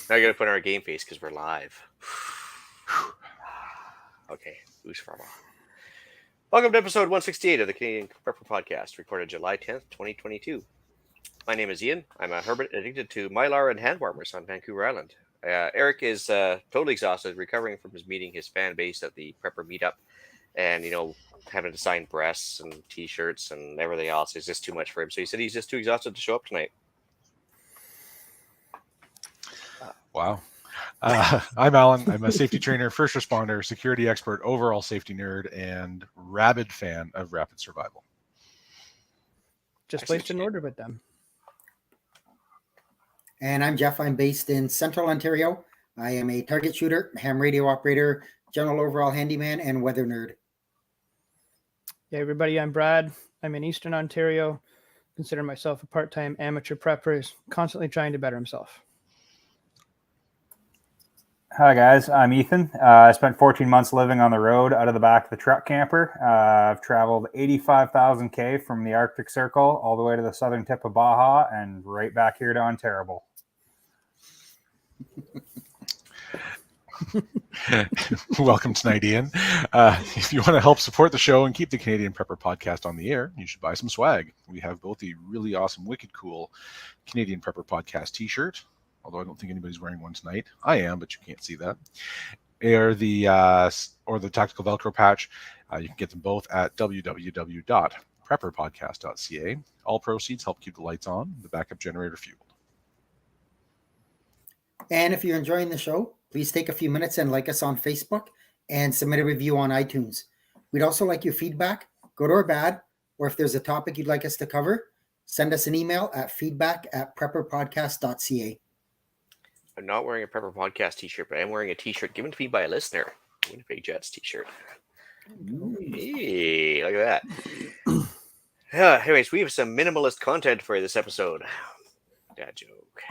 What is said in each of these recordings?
Now I gotta put on our game face because we're live. Okay, who's from? Welcome to episode 168 of the Canadian Prepper Podcast, recorded July 10th, 2022. My name is Ian. I'm a hermit addicted to Mylar and hand warmers on Vancouver Island. Eric is totally exhausted, recovering from his meeting his fan base at the Prepper meetup, and having to sign breasts and T-shirts and everything else is just too much for him. So he said he's just too exhausted to show up tonight. Wow. I'm Alan. I'm a safety trainer, first responder, security expert, overall safety nerd, and rabid fan of rapid survival. Just placed an order with them. And I'm Jeff. I'm based in Central Ontario. I am a target shooter, ham radio operator, general overall handyman, and weather nerd. Hey, everybody. I'm Brad. I'm in Eastern Ontario. Consider myself a part-time amateur prepper who's constantly trying to better himself. Hi, guys. I'm Ethan. I spent 14 months living on the road out of the back of the truck camper. I've traveled 85,000 K from the Arctic Circle all the way to the southern tip of Baja and right back here to Ontario. Welcome tonight, Ian. If you want to help support the show and keep the Canadian Prepper Podcast on the air, you should buy some swag. We have both a really awesome, wicked cool Canadian Prepper Podcast t-shirt, although I don't think anybody's wearing one tonight. I am, but you can't see that. Or the tactical Velcro patch. You can get them both at www.prepperpodcast.ca. All proceeds help keep the lights on, the backup generator fueled. And if you're enjoying the show, please take a few minutes and like us on Facebook and submit a review on iTunes. We'd also like your feedback, good or bad, or if there's a topic you'd like us to cover, send us an email at feedback@prepperpodcast.ca. I'm not wearing a Prepper Podcast t-shirt, but I'm wearing a t-shirt given to me by a listener. Winnipeg Jets t-shirt. Hey, look at that. Anyways, we have some minimalist content for this episode. Dad joke.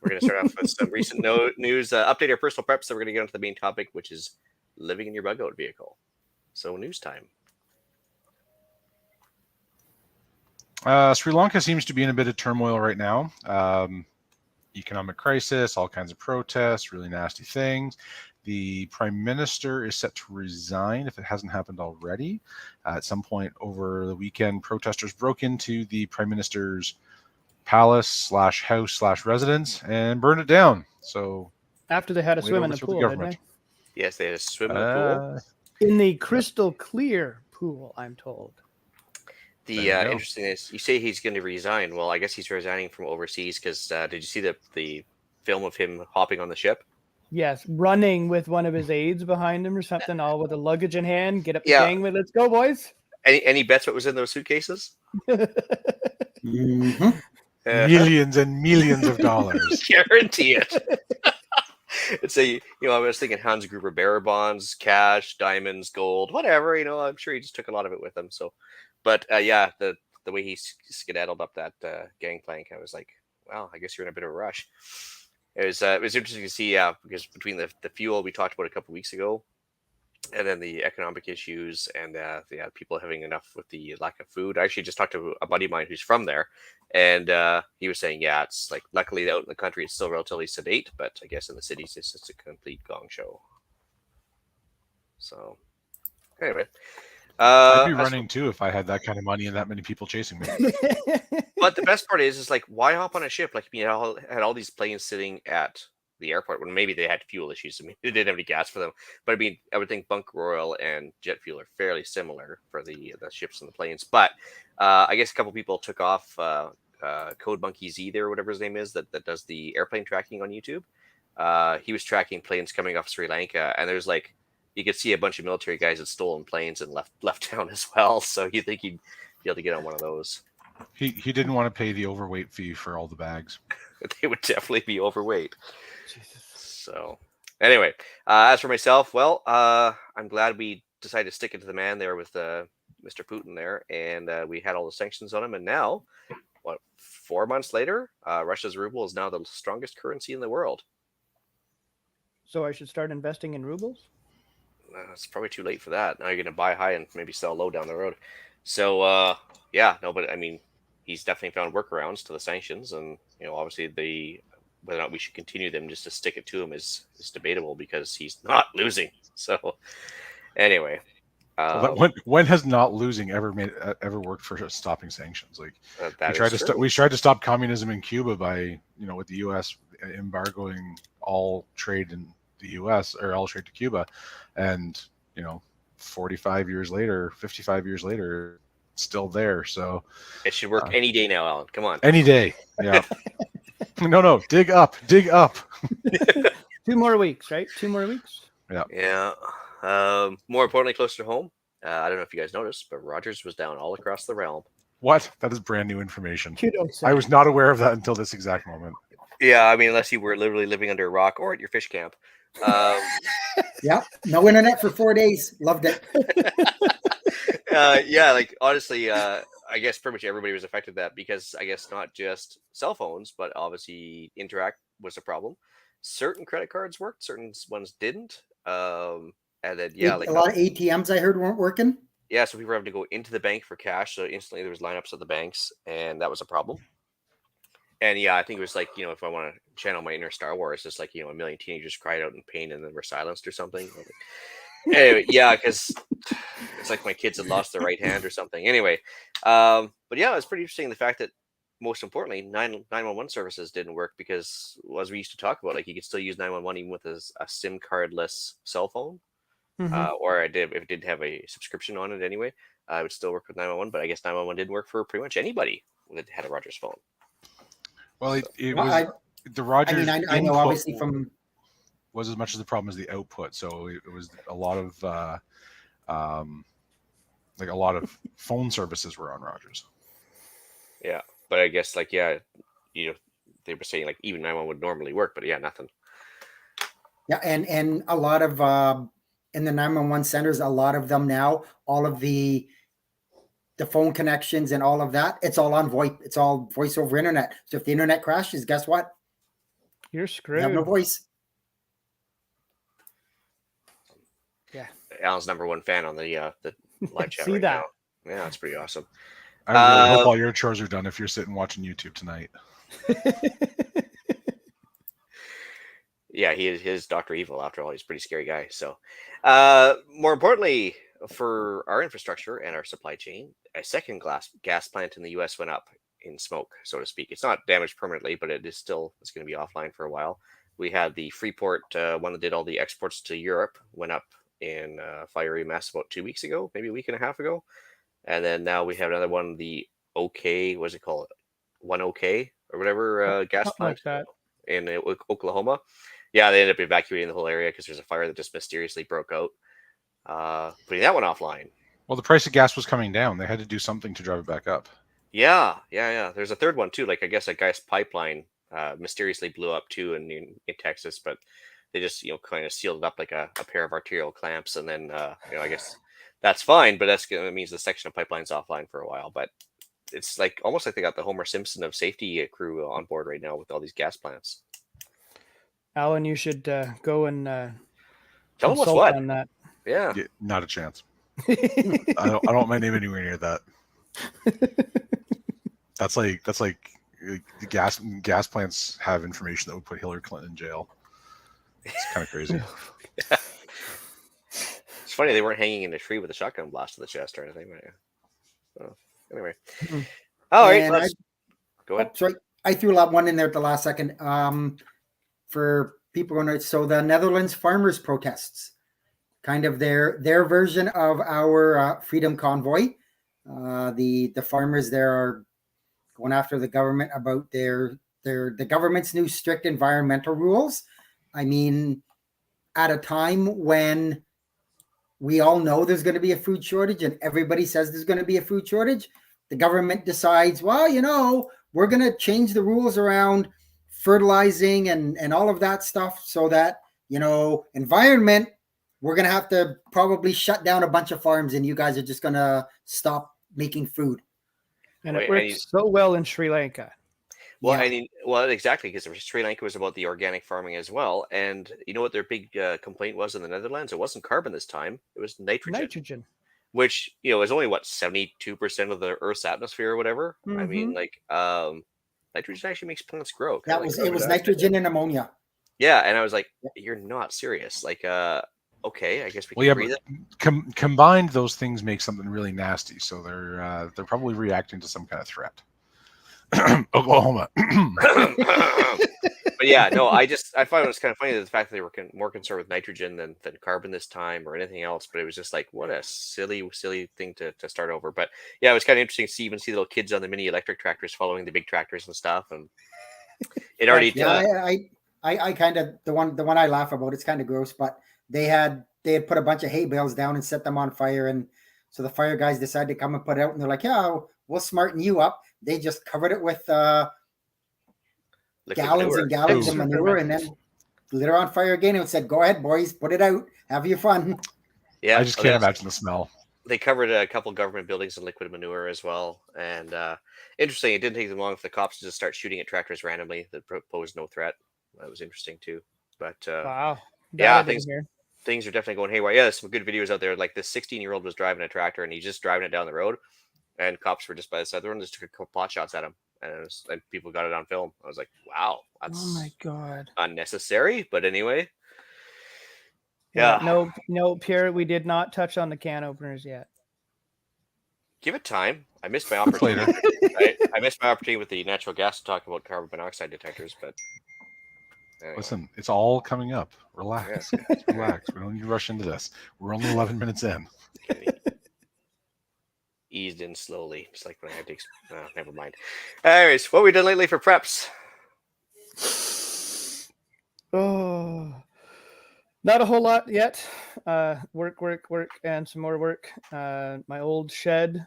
We're going to start off with some recent news, update our personal preps, so we're going to get onto the main topic, which is living in your bug-out vehicle. So, news time. Sri Lanka seems to be in a bit of turmoil right now. Economic crisis, all kinds of protests, really nasty things. The prime minister is set to resign if it hasn't happened already. At some point over the weekend, protesters broke into the prime minister's palace/house/residence and burned it down. So after they had a swim in the pool, didn't they? Yes, they had a swim in the pool. In the crystal clear pool, I'm told. The interesting is, you say he's going to resign. Well, I guess he's resigning from overseas because did you see the film of him hopping on the ship? Yes, running with one of his aides behind him or something, all with the luggage in hand. Get up the gangway. Let's go, boys. Any bets what was in those suitcases? Mm-hmm. Millions and millions of dollars. Guarantee it. It's I was thinking Hans Gruber bearer bonds, cash, diamonds, gold, whatever. I'm sure he just took a lot of it with him. So, but the way he skedaddled up that gangplank, I was like, wow, I guess you're in a bit of a rush. It was interesting to see, because between the fuel we talked about a couple weeks ago, and then the economic issues and people having enough with the lack of food. I actually just talked to a buddy of mine who's from there, and he was saying, it's like luckily out in the country it's still relatively sedate, but I guess in the cities it's just a complete gong show. So anyway, I'd be running too if I had that kind of money and that many people chasing me. But the best part is like, why hop on a ship? Like, had all these planes sitting at the airport when maybe they had fuel issues. I mean, they didn't have any gas for them. But I mean, I would think bunker oil and jet fuel are fairly similar for the ships and the planes. But I guess a couple people took off Code Monkey Z there, or whatever his name is, that does the airplane tracking on YouTube. He was tracking planes coming off Sri Lanka, and there's like, you could see a bunch of military guys had stolen planes and left town as well. So you think he'd be able to get on one of those. He didn't want to pay the overweight fee for all the bags. They would definitely be overweight. Jesus. So anyway, as for myself, well, I'm glad we decided to stick it to the man there with Mr. Putin there, and we had all the sanctions on him. And now, 4 months later, Russia's ruble is now the strongest currency in the world. So I should start investing in rubles? It's probably too late for that. Now you're going to buy high and maybe sell low down the road. So, but I mean, he's definitely found workarounds to the sanctions, and obviously the whether or not we should continue them just to stick it to him is debatable because he's not losing. So anyway, when has not losing ever worked for stopping sanctions? Like that we tried to stop communism in Cuba by with the U.S. embargoing all trade in the U.S. or all trade to Cuba, and 45 years later, 55 years later, still there. So it should work any day now, Alan. Come on, any day. Yeah. No, dig up. 2 more weeks, right? 2 more weeks. Yeah. More importantly, closer to home. I don't know if you guys noticed, but Rogers was down all across the realm. What? That is brand new information. Kudos. I was not aware of that until this exact moment. Yeah, I mean, unless you were literally living under a rock or at your fish camp. Yeah, no internet for 4 days. Loved it. Yeah, like honestly, I guess pretty much everybody was affected that because I guess not just cell phones, but obviously Interact was a problem. Certain credit cards worked, certain ones didn't. And then A lot of ATMs I heard weren't working. Yeah, so people were having to go into the bank for cash. So instantly there was lineups at the banks, and that was a problem. And yeah, I think it was like, if I want to channel my inner Star Wars, it's like, a million teenagers cried out in pain and then were silenced or something. Anyway, yeah, because it's like my kids had lost their right hand or something. Anyway, but yeah, it's pretty interesting the fact that most importantly, 911 services didn't work because, as we used to talk about, like you could still use 911 even with a SIM cardless cell phone. Or if it didn't have a subscription on it anyway, it would still work with 911. But I guess 911 didn't work for pretty much anybody that had a Rogers phone. Well, it was the Rogers. I know obviously was as much as the problem as the output. So it was a lot of like a lot of phone services were on Rogers. Yeah, but I guess they were saying like even 911 would normally work, but yeah, nothing. Yeah, and a lot of in the 911 centers, a lot of them now, all of the phone connections and all of that, it's all on VoIP. It's all voice over internet. So if the internet crashes, guess what? You're screwed. You have no voice. Yeah. Alan's #1 fan on the live chat. See right that? Now. Yeah, that's pretty awesome. I really hope all your chores are done if you're sitting watching YouTube tonight. Yeah, he is Dr. Evil after all. He's a pretty scary guy. So, more importantly, for our infrastructure and our supply chain, a second gas plant in the U.S. went up in smoke, so to speak. It's not damaged permanently, but it's going to be offline for a while. We had the Freeport one that did all the exports to Europe went up in fiery mess about 2 weeks ago, maybe a week and a half ago. And then now we have another one, the OK, what's it called? 1OK or whatever gas plant like in Oklahoma. Yeah, they ended up evacuating the whole area because there's a fire that just mysteriously broke out, putting that one offline. Well, the price of gas was coming down. They had to do something to drive it back up. Yeah. There's a third one too. Like I guess a gas pipeline mysteriously blew up too in Texas, but they just kind of sealed it up like a pair of arterial clamps, and then I guess that's fine. But that means the section of pipeline's offline for a while. But it's like almost like they got the Homer Simpson of safety crew on board right now with all these gas plants. Alan, you should go and tell them what's what on that. Yeah, not a chance. I don't want my name anywhere near that. That's like the gas plants have information that would put Hillary Clinton in jail. It's kind of crazy. It's funny they weren't hanging in a tree with a shotgun blast to the chest or anything. But yeah. So, anyway, all right, go ahead. Sorry, I threw one in there at the last second. For people who know, so the Netherlands farmers protests, kind of their version of our freedom convoy. The farmers there are going after the government about the government's new strict environmental rules. I mean, at a time when we all know there's going to be a food shortage and everybody says there's going to be a food shortage, the government decides, well, we're going to change the rules around fertilizing and all of that stuff so that, environment, we're going to have to probably shut down a bunch of farms and you guys are just going to stop making food. And it works so well in Sri Lanka. Well, yeah. Exactly, because Sri Lanka was about the organic farming as well. And you know what their big complaint was in the Netherlands? It wasn't carbon this time. It was nitrogen. Which, is only, 72% of the Earth's atmosphere or whatever. Mm-hmm. I mean, Nitrogen actually makes plants grow. It was nitrogen and ammonia. Yeah, and I was like, you're not serious. Like, okay, I guess we can breathe it. Combined, those things make something really nasty. So they're probably reacting to some kind of threat. Oklahoma. But yeah, no, I find it was kind of funny that the fact that they were more concerned with nitrogen than carbon this time or anything else. But it was just like, what a silly thing to start over. But yeah, it was kind of interesting to see little kids on the mini electric tractors following the big tractors and stuff. And it already I kind of the one I laugh about. It's kind of gross, but they had put a bunch of hay bales down and set them on fire, and so the fire guys decided to come and put it out, and they're like, "Yeah, we'll smarten you up." They just covered it with gallons and gallons of manure, and then lit it on fire again and said, "Go ahead, boys, put it out. Have your fun." Yeah, I just can't imagine the smell. They covered a couple government buildings in liquid manure as well. And interesting, it didn't take them long for the cops to just start shooting at tractors randomly that posed no threat. That was interesting too. But wow, yeah, things are definitely going haywire. Yeah, there's some good videos out there. Like this 16-year-old was driving a tractor and he's just driving it down the road, and cops were just by the side of the road and just took a couple pot shots at him. And people got it on film. I was like, wow, that's oh my god, unnecessary. But anyway. Yeah. No, Pierre, we did not touch on the can openers yet. Give it time. I missed my opportunity. I missed my opportunity with the natural gas to talk about carbon monoxide detectors, but anyway. Listen, it's all coming up. Relax. Yeah. Relax. We don't need to rush into this. We're only 11 minutes in. Eased in slowly, just like when I had to. Never mind. Anyways, what have we done lately for preps? Oh, not a whole lot yet. Work, and some more work. My old shed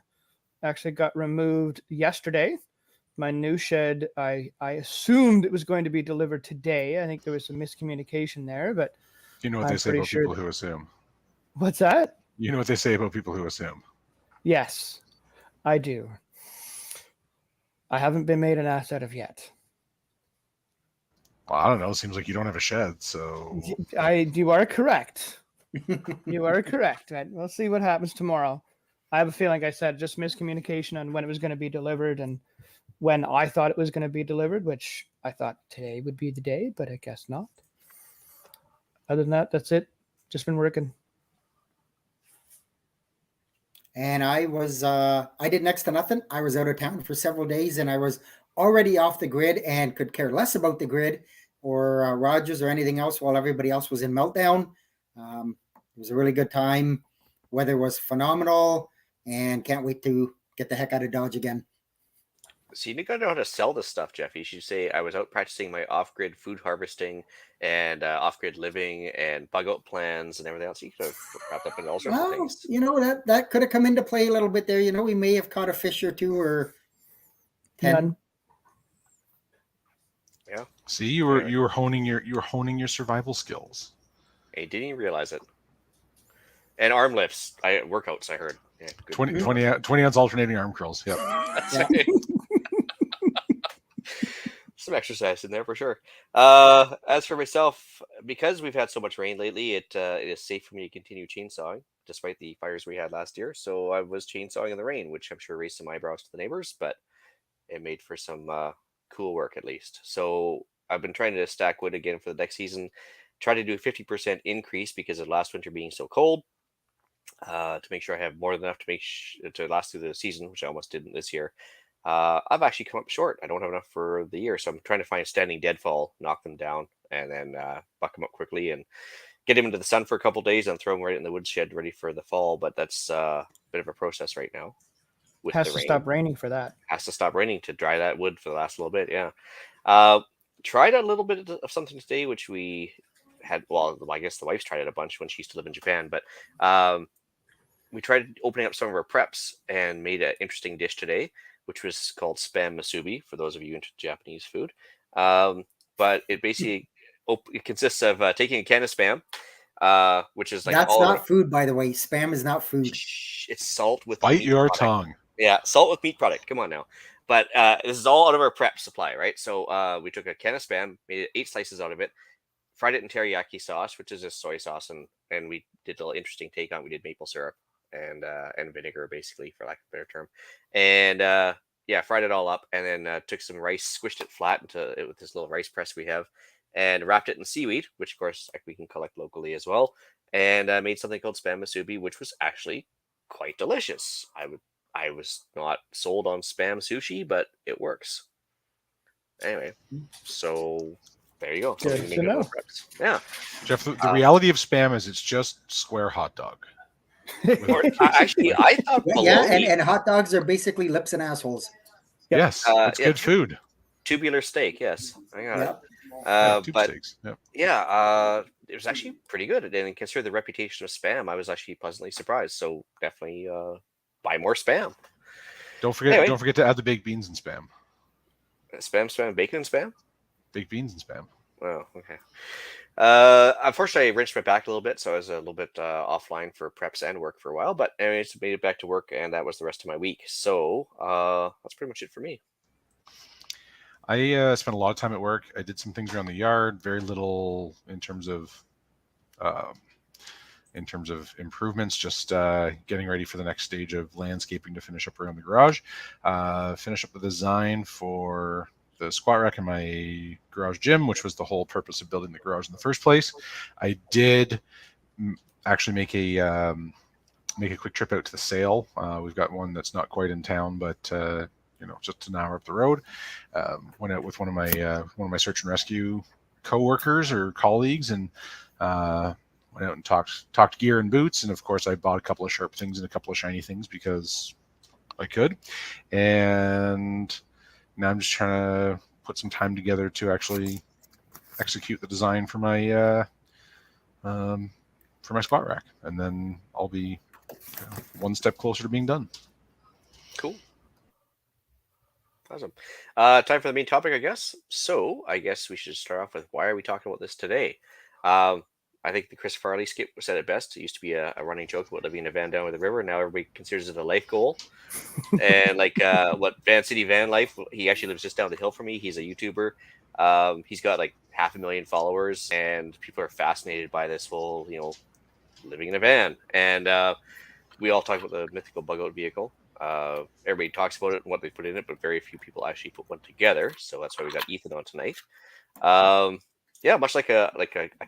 actually got removed yesterday. My new shed, I assumed it was going to be delivered today. I think there was some miscommunication there, but you know what they say about people who assume. What's that? You know what they say about people who assume. Yes, I do. I haven't been made an ass out of yet. Well, I don't know. It seems like you don't have a shed, so you are correct. You are correct. We'll see what happens tomorrow. I have a feeling, I said, just miscommunication on when it was going to be delivered and when I thought it was going to be delivered, which I thought today would be the day, but I guess not. Other than that, that's it. Just been working. And I did next to nothing. I was out of town for several days and I was already off the grid and could care less about the grid or Rogers or anything else while everybody else was in meltdown. It was a really good time. Weather was phenomenal and can't wait to get the heck out of Dodge again. So you got to know how to sell this stuff, Jeff. You should say, I was out practicing my off-grid food harvesting and off-grid living and bug out plans and everything else. You could have wrapped up in all sorts of things. You know, that could have come into play a little bit there. You know, we may have caught a fish or two or 10. None. Yeah. See, you were honing your survival skills. I didn't even realize it. And arm lifts, workouts. I heard. Yeah, 20 ounce alternating arm curls. Yep. That's right. Some exercise in there for sure. As for myself, because we've had so much rain lately, it is safe for me to continue chainsawing despite the fires we had last year. So I was chainsawing in the rain, which I'm sure raised some eyebrows to the neighbors, but it made for some cool work at least. So I've been trying to stack wood again for the next season. Try to do a 50% increase because of last winter being so cold. To make sure I have more than enough to last through the season, which I almost didn't this year. I've actually come up short. I don't have enough for the year, so I'm trying to find a standing deadfall, knock them down, and then buck them up quickly and get them into the sun for a couple days and throw them right in the woodshed ready for the fall. But that's a bit of a process right now. Has to stop raining for that. Has to stop raining to dry that wood for the last little bit. Yeah. Tried a little bit of something today, which we had. Well, I guess the wife's tried it a bunch when she used to live in Japan, but we tried opening up some of our preps and made an interesting dish today, which was called spam musubi for those of you into Japanese food. But it basically it consists of taking a can of spam, which is like that's not food, by the way. Spam is not food. It's salt with bite your product. Tongue. Yeah, salt with meat product. Come on now. But this is all out of our prep supply, right? So we took a can of spam, made 8 slices out of it, fried it in teriyaki sauce, which is just soy sauce, and we did a little interesting take on it. We did maple syrup and vinegar, basically, for lack of a better term. And fried it all up, and then took some rice, squished it flat into it with this little rice press we have, and wrapped it in seaweed, which of course we can collect locally as well, and made something called spam musubi, which was actually quite delicious. I was not sold on spam sushi, but it works. Anyway, so there you go. Good Something to make it know. with preps. Yeah. Jeff, the reality of spam is it's just square hot dog. Or, actually, I thought Yeah, bologna, and hot dogs are basically lips and assholes. Yes, it's yeah, good food. tubular steak. Yes, I got Yep. it. Tube But steaks. Yep. yeah, it was actually pretty good. And consider the reputation of spam, I was actually pleasantly surprised. So definitely buy more spam. Don't forget. Anyway. Don't forget to add the baked beans and spam. Spam, bacon and spam. Baked beans and spam. Oh, okay. Unfortunately, I wrenched my back a little bit, so I was a little bit offline for preps and work for a while. But anyways, made it back to work, and that was the rest of my week. So that's pretty much it for me. I spent a lot of time at work. I did some things around the yard. Very little in terms of improvements. Just getting ready for the next stage of landscaping to finish up around the garage. Finish up the design for the squat rack in my garage gym, which was the whole purpose of building the garage in the first place. I did actually make a quick trip out to the sale. We've got one that's not quite in town, but just an hour up the road. Went out with one of my search and rescue coworkers or colleagues, and went out and talked gear and boots, and of course I bought a couple of sharp things and a couple of shiny things because I could. And now I'm just trying to put some time together to actually execute the design for my squat rack, and then I'll be one step closer to being done. Cool. Awesome. Time for the main topic, I guess. So I guess we should start off with why are we talking about this today? I think the Chris Farley skit said it best. It used to be a running joke about living in a van down with the river. Now everybody considers it a life goal. And like what Van City Van Life, he actually lives just down the hill from me. He's a YouTuber. He's got like 500,000 followers, and people are fascinated by this whole, living in a van. And we all talk about the mythical bug out vehicle. Everybody talks about it and what they put in it, but very few people actually put one together. So that's why we got Ethan on tonight. Yeah, much like a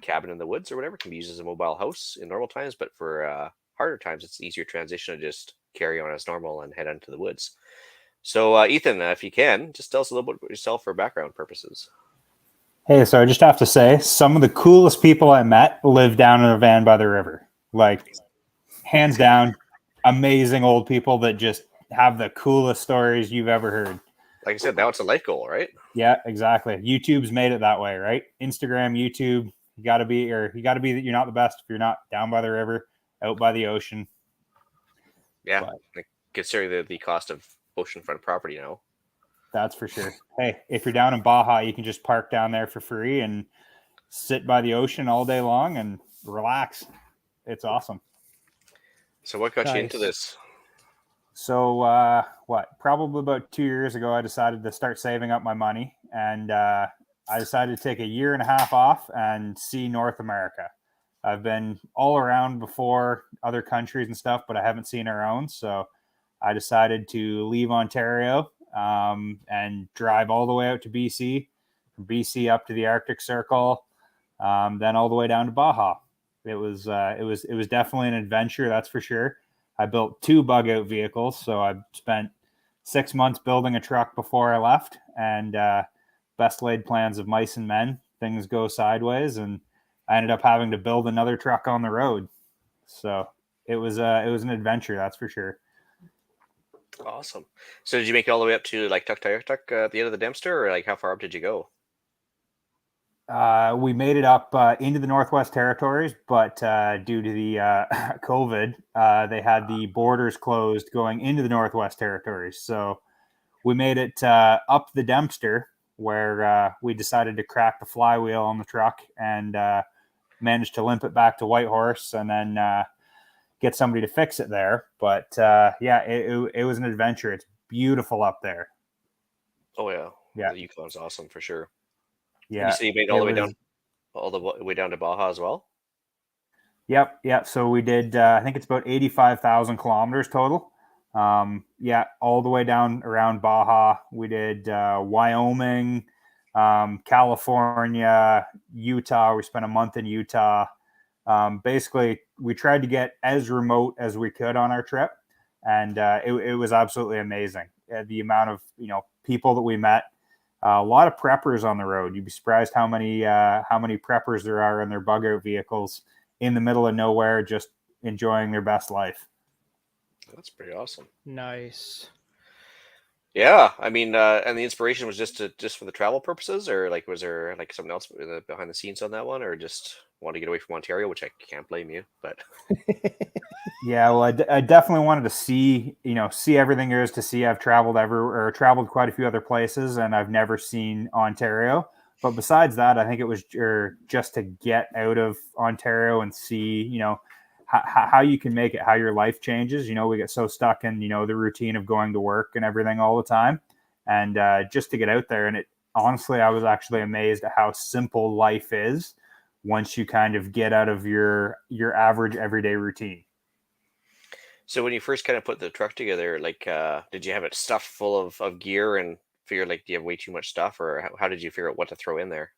cabin in the woods or whatever, can be used as a mobile house in normal times, but for harder times, it's an easier transition to just carry on as normal and head into the woods. So, Ethan, if you can, just tell us a little bit about yourself for background purposes. Hey, so I just have to say, some of the coolest people I met live down in a van by the river. Like, hands down, amazing old people that just have the coolest stories you've ever heard. Like I said, now it's a life goal, right? Yeah, exactly. YouTube's made it that way, right? Instagram, YouTube, you got to be that you're not the best if you're not down by the river, out by the ocean. Yeah, like, considering the cost of oceanfront property now. That's for sure. Hey, if you're down in Baja, you can just park down there for free and sit by the ocean all day long and relax. It's awesome. So what got you into this? So probably about 2 years ago, I decided to start saving up my money, and I decided to take a year and a half off and see North America. I've been all around before, other countries and stuff, but I haven't seen our own. So I decided to leave Ontario and drive all the way out to BC, from BC up to the Arctic Circle, then all the way down to Baja. It was definitely an adventure, that's for sure. I built 2 bug out vehicles, so I spent 6 months building a truck before I left, and best laid plans of mice and men. Things go sideways, and I ended up having to build another truck on the road. So it was an adventure, that's for sure. Awesome. So did you make it all the way up to like Tuck at the end of the Dempster, or like how far up did you go? We made it up into the Northwest Territories, but due to the COVID, they had the borders closed going into the Northwest Territories. So we made it up the Dempster, where we decided to crack the flywheel on the truck and managed to limp it back to Whitehorse and then get somebody to fix it there. But it was an adventure. It's beautiful up there. Oh yeah. Yeah. The Yukon's awesome for sure. Yeah. You say you made it all the way down to Baja as well? Yep. So we did, I think it's about 85,000 kilometers total. All the way down around Baja. We did Wyoming, California, Utah. We spent a month in Utah. Basically, we tried to get as remote as we could on our trip, and it was absolutely amazing. The amount of people that we met, a lot of preppers on the road. You'd be surprised how many preppers there are in their bug out vehicles in the middle of nowhere, just enjoying their best life. That's pretty awesome. Nice. Yeah, I mean, and the inspiration was just for the travel purposes, or like was there like something else behind the scenes on that one, or just want to get away from Ontario, which I can't blame you, but Yeah, well, I definitely wanted to see everything there is to see. I've traveled traveled quite a few other places, and I've never seen Ontario. But besides that, I think it was just to get out of Ontario and see, how you can make it, how your life changes. We get so stuck in, the routine of going to work and everything all the time. And just to get out there. And honestly, I was actually amazed at how simple life is once you kind of get out of your average everyday routine. So when you first kind of put the truck together, like, did you have it stuffed full of gear and figure like, do you have way too much stuff, or how did you figure out what to throw in there?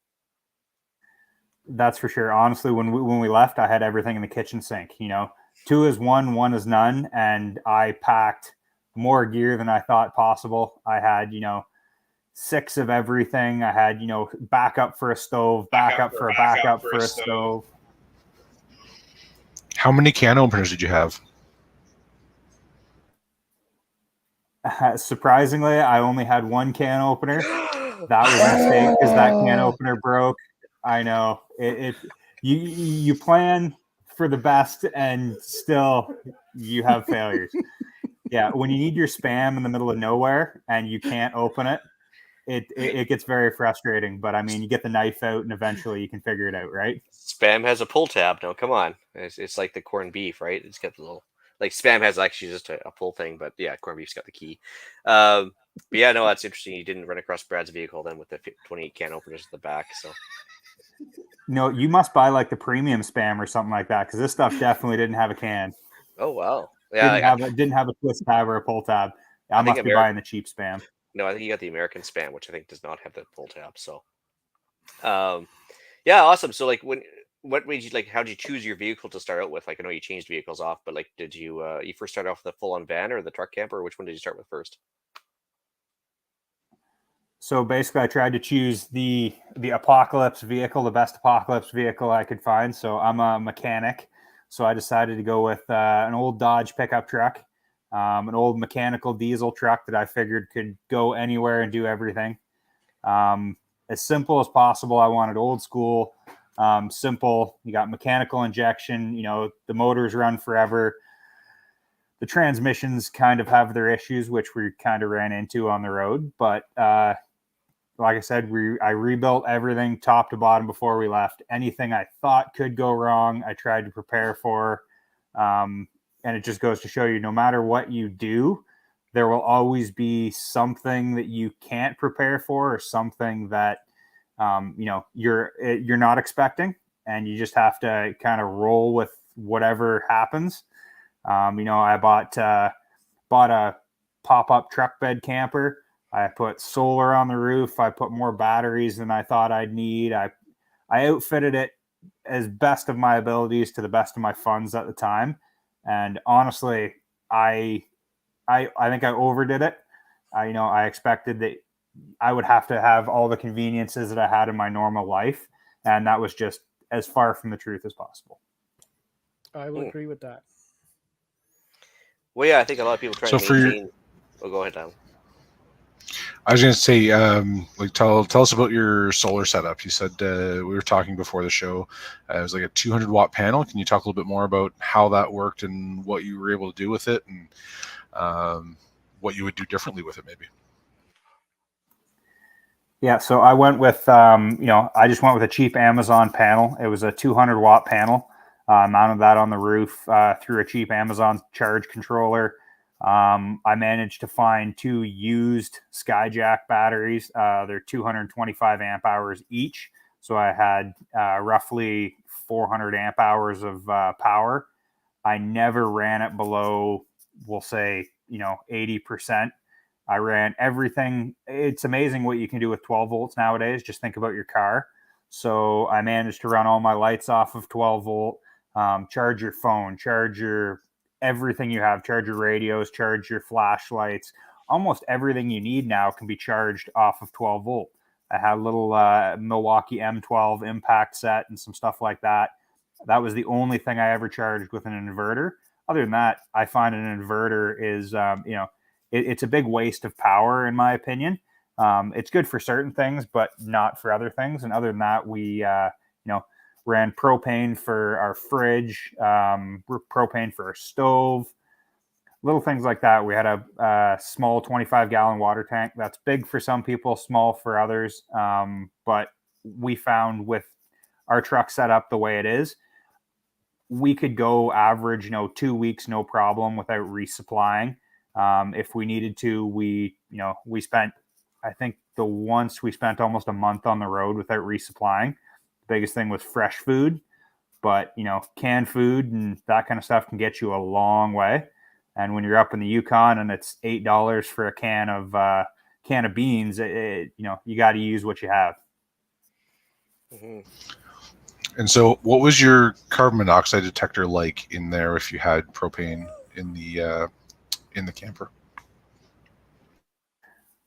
That's for sure. Honestly, when we left, I had everything in the kitchen sink. 2 is 1, 1 is none, and I packed more gear than I thought possible. I had 6 of everything. I had backup for a stove, backup for a stove. How many can openers did you have? Surprisingly, I only had 1 can opener. That was a mistake because that can opener broke. I know you plan for the best and still you have failures. Yeah, when you need your Spam in the middle of nowhere and you can't open it, it gets very frustrating. But I mean, you get the knife out and eventually you can figure it out, right? Spam has a pull tab. No, come on, it's like the corned beef, right? It's got the little like Spam has actually just a pull thing, but yeah, corned beef's got the key. But yeah, no, that's interesting. You didn't run across Brad's vehicle then with the 28 can openers at the back, so. No, you must buy like the premium Spam or something like that because this stuff definitely didn't have a can. Oh wow, yeah, Didn't have a twist tab or a pull tab. I must be buying the cheap Spam. No, I think you got the American Spam, which I think does not have the pull tab. So, yeah, awesome. So, like, what made you like? How did you choose your vehicle to start out with? Like, I know you changed vehicles off, but like, did you you first start off with the full-on van or the truck camper? Or which one did you start with first? So basically, I tried to choose the apocalypse vehicle, the best apocalypse vehicle I could find. So I'm a mechanic, so I decided to go with an old Dodge pickup truck, an old mechanical diesel truck that I figured could go anywhere and do everything. As simple as possible. I wanted old school, simple. You got mechanical injection. The motors run forever. The transmissions kind of have their issues, which we kind of ran into on the road, but like I said, I rebuilt everything top to bottom before we left. Anything I thought could go wrong, I tried to prepare for. And it just goes to show you, no matter what you do, there will always be something that you can't prepare for or something that, you're not expecting. And you just have to kind of roll with whatever happens. I bought a pop-up truck bed camper. I put solar on the roof. I put more batteries than I thought I'd need. I outfitted it as best of my abilities to the best of my funds at the time. And honestly, I think I overdid it. I expected that I would have to have all the conveniences that I had in my normal life. And that was just as far from the truth as possible. I will agree with that. Well, yeah, I think a lot of people try to maintain. Oh, go ahead, Alan. I was going to say, tell us about your solar setup. You said we were talking before the show. It was like a 200-watt panel. Can you talk a little bit more about how that worked and what you were able to do with it, and what you would do differently with it, maybe? Yeah, so I went with, I just went with a cheap Amazon panel. It was a 200-watt panel. Mounted that on the roof through a cheap Amazon charge controller. I managed to find 2 used Skyjack batteries. They're 225 amp hours each. So I had roughly 400 amp hours of power. I never ran it below, we'll say, 80%. I ran everything. It's amazing what you can do with 12 volts nowadays. Just think about your car. So I managed to run all my lights off of 12 volt, charge your phone, charge your everything you have, charge your radios, charge your flashlights. Almost everything you need now can be charged off of 12 volt. I had a little Milwaukee M12 impact set and some stuff like that. That was the only thing I ever charged with an inverter. Other than that, I find an inverter is, it's a big waste of power, in my opinion. It's good for certain things, but not for other things. And other than that, we, ran propane for our fridge, propane for our stove, little things like that. We had a small 25-gallon water tank. That's big for some people, small for others. But we found with our truck set up the way it is, we could go average, 2 weeks, no problem, without resupplying. If we needed to, we spent, I think once we spent almost a month on the road without resupplying. The biggest thing was fresh food, but canned food and that kind of stuff can get you a long way. And when you're up in the Yukon and it's $8 for a can of beans, you got to use what you have. Mm-hmm. And so, what was your carbon monoxide detector like in there if you had propane in the camper?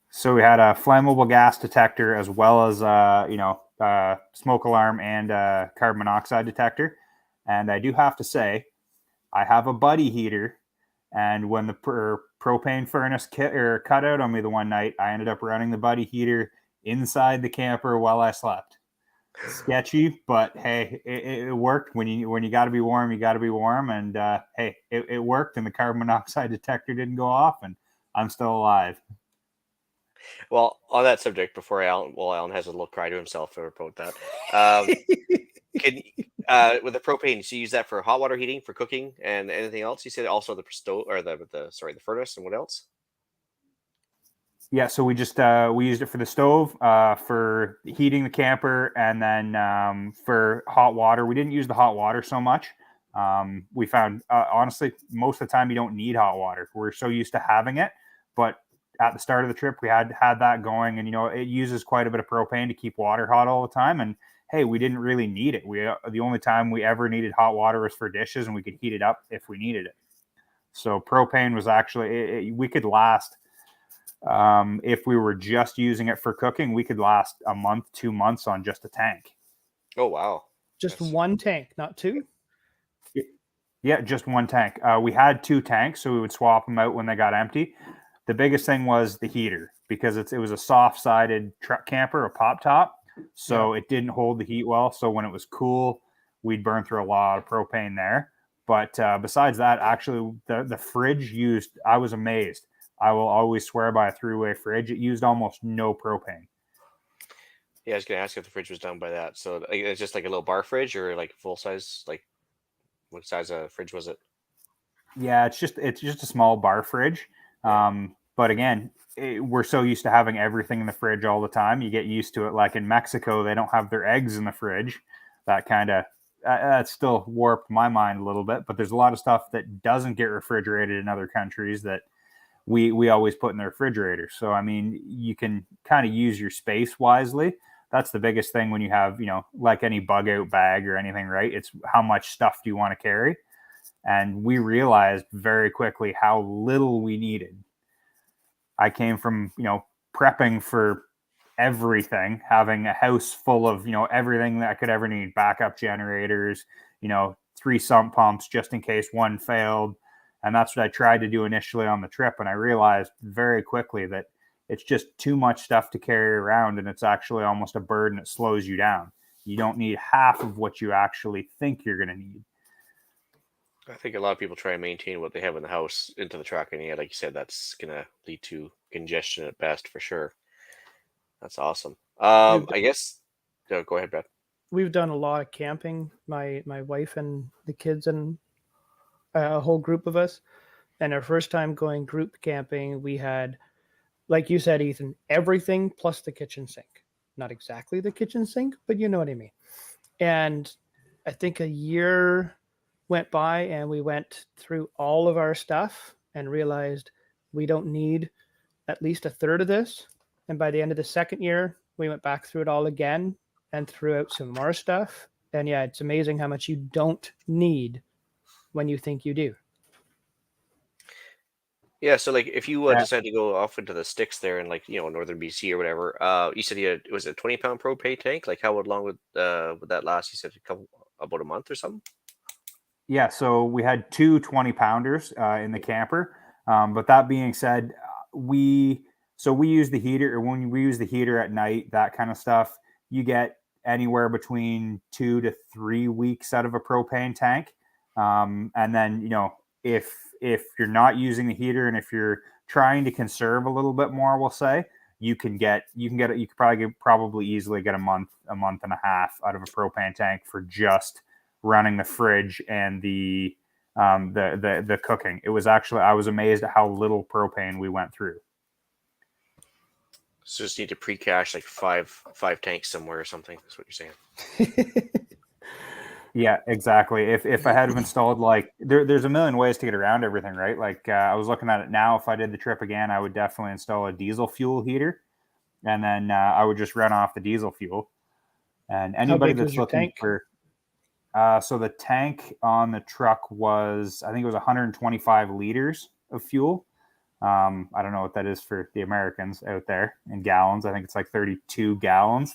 So we had a flammable gas detector as well as smoke alarm and carbon monoxide detector. And I do have to say, I have a buddy heater, and when the propane furnace cut out on me the one night, I ended up running the buddy heater inside the camper while I slept. Sketchy, but hey, it worked. When you got to be warm, you got to be warm, and hey, it worked, and the carbon monoxide detector didn't go off, and I'm still alive. Well, on that subject, before Alan has a little cry to himself about that. With the propane, so you use that for hot water heating, for cooking, and anything else? You said also the stove or the furnace, and what else? Yeah, so we just we used it for the stove, for heating the camper, and then for hot water. We didn't use the hot water so much. We found honestly most of the time you don't need hot water. We're so used to having it, but at the start of the trip we had that going, and it uses quite a bit of propane to keep water hot all the time. And hey, we didn't really need it. The only time we ever needed hot water was for dishes, and we could heat it up if we needed it. So propane was actually we could last. If we were just using it for cooking, we could last a month, 2 months on just a tank. Oh, wow. Just one tank, not two? Yeah, just one tank. We had 2 tanks, so we would swap them out when they got empty. The biggest thing was the heater, because it was a soft-sided truck camper, a pop top, so It didn't hold the heat well. So when it was cool, we'd burn through a lot of propane there. But besides that, actually, the fridge used, I was amazed. I will always swear by a 3-way fridge. It used almost no propane. Yeah, I was going to ask if the fridge was done by that. So it's just like a little bar fridge, or like full size, like what size of fridge was it? Yeah, it's just a small bar fridge. But again, we're so used to having everything in the fridge all the time. You get used to it. Like in Mexico, they don't have their eggs in the fridge. That kind of that still warped my mind a little bit. But there's a lot of stuff that doesn't get refrigerated in other countries that we always put in the refrigerator. So, I mean, you can kind of use your space wisely. That's the biggest thing when you have, like any bug out bag or anything, right? It's how much stuff do you want to carry? And we realized very quickly how little we needed. I came from, prepping for everything, having a house full of, everything that I could ever need, backup generators, 3 sump pumps just in case one failed. And that's what I tried to do initially on the trip. And I realized very quickly that it's just too much stuff to carry around, and it's actually almost a burden. It slows you down. You don't need half of what you actually think you're going to need. I think a lot of people try and maintain what they have in the house into the truck, and yeah, like you said, that's going to lead to congestion at best for sure. That's awesome. I guess. Go ahead, Brad. We've done a lot of camping. My wife and the kids and a whole group of us. And our first time going group camping, we had, like you said, Ethan, everything plus the kitchen sink. Not exactly the kitchen sink, but you know what I mean. And I think a year went by and we went through all of our stuff and realized we don't need at least a third of this. And by the end of the second year, we went back through it all again and threw out some more stuff. And yeah, it's amazing how much you don't need when you think you do. Yeah, so like if you Yeah. decide to go off into the sticks there in like northern BC or whatever, you said it was a 20-pound propane tank. Like how long would that last? You said about a month or something. Yeah, so we had two 20-pounders in the camper. But that being said, we use the heater, or when we use the heater at night, that kind of stuff, you get anywhere between 2 to 3 weeks out of a propane tank. And then, if you're not using the heater and if you're trying to conserve a little bit more, we'll say, you could probably easily get a month and a half out of a propane tank for just running the fridge and the cooking. It was actually, I was amazed at how little propane we went through. So just need to pre-cache like five tanks somewhere or something. That's what you're saying. Yeah, exactly. If I had installed like there's a million ways to get around everything, right? Like I was looking at it now. If I did the trip again, I would definitely install a diesel fuel heater, and then I would just run off the diesel fuel. And anybody that's looking for, so the tank on the truck was, I think it was 125 liters of fuel. I don't know what that is for the Americans out there in gallons. I think it's like 34 gallons,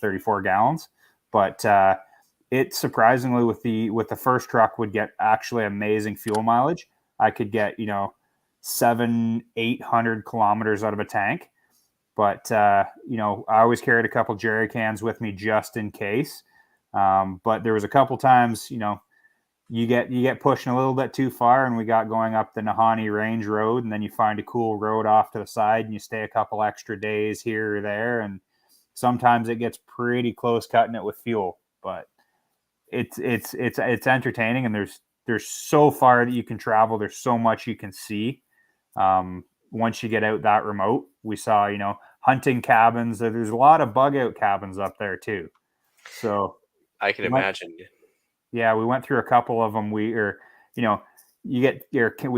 but it surprisingly with the first truck would get actually amazing fuel mileage. I could get 700-800 kilometers out of a tank, but I always carried a couple jerry cans with me just in case. But there was a couple times you get pushing a little bit too far, and we got going up the Nahanni Range Road, and then you find a cool road off to the side, and you stay a couple extra days here or there, and sometimes it gets pretty close cutting it with fuel, but it's entertaining, and there's so far that you can travel. There's so much you can see. Once you get out that remote, we saw, hunting cabins. There's a lot of bug out cabins up there too. So I can imagine. Yeah, we went through a couple of them. We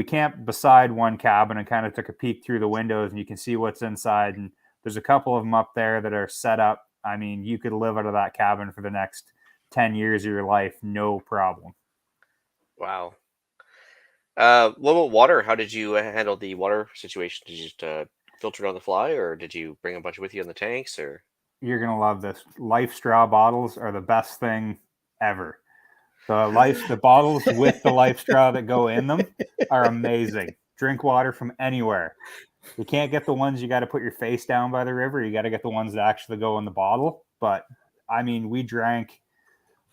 camped beside one cabin and kind of took a peek through the windows, and you can see what's inside. And there's a couple of them up there that are set up. I mean, you could live out of that cabin for the next 10 years of your life, no problem. Wow. What about water? How did you handle the water situation? Did you just filter it on the fly, or did you bring a bunch with you in the tanks? Or you're gonna love this. Life straw bottles are the best thing ever. The bottles with the life straw that go in them are amazing. Drink water from anywhere. You can't get the ones you got to put your face down by the river. You got to get the ones that actually go in the bottle. But I mean, we drank.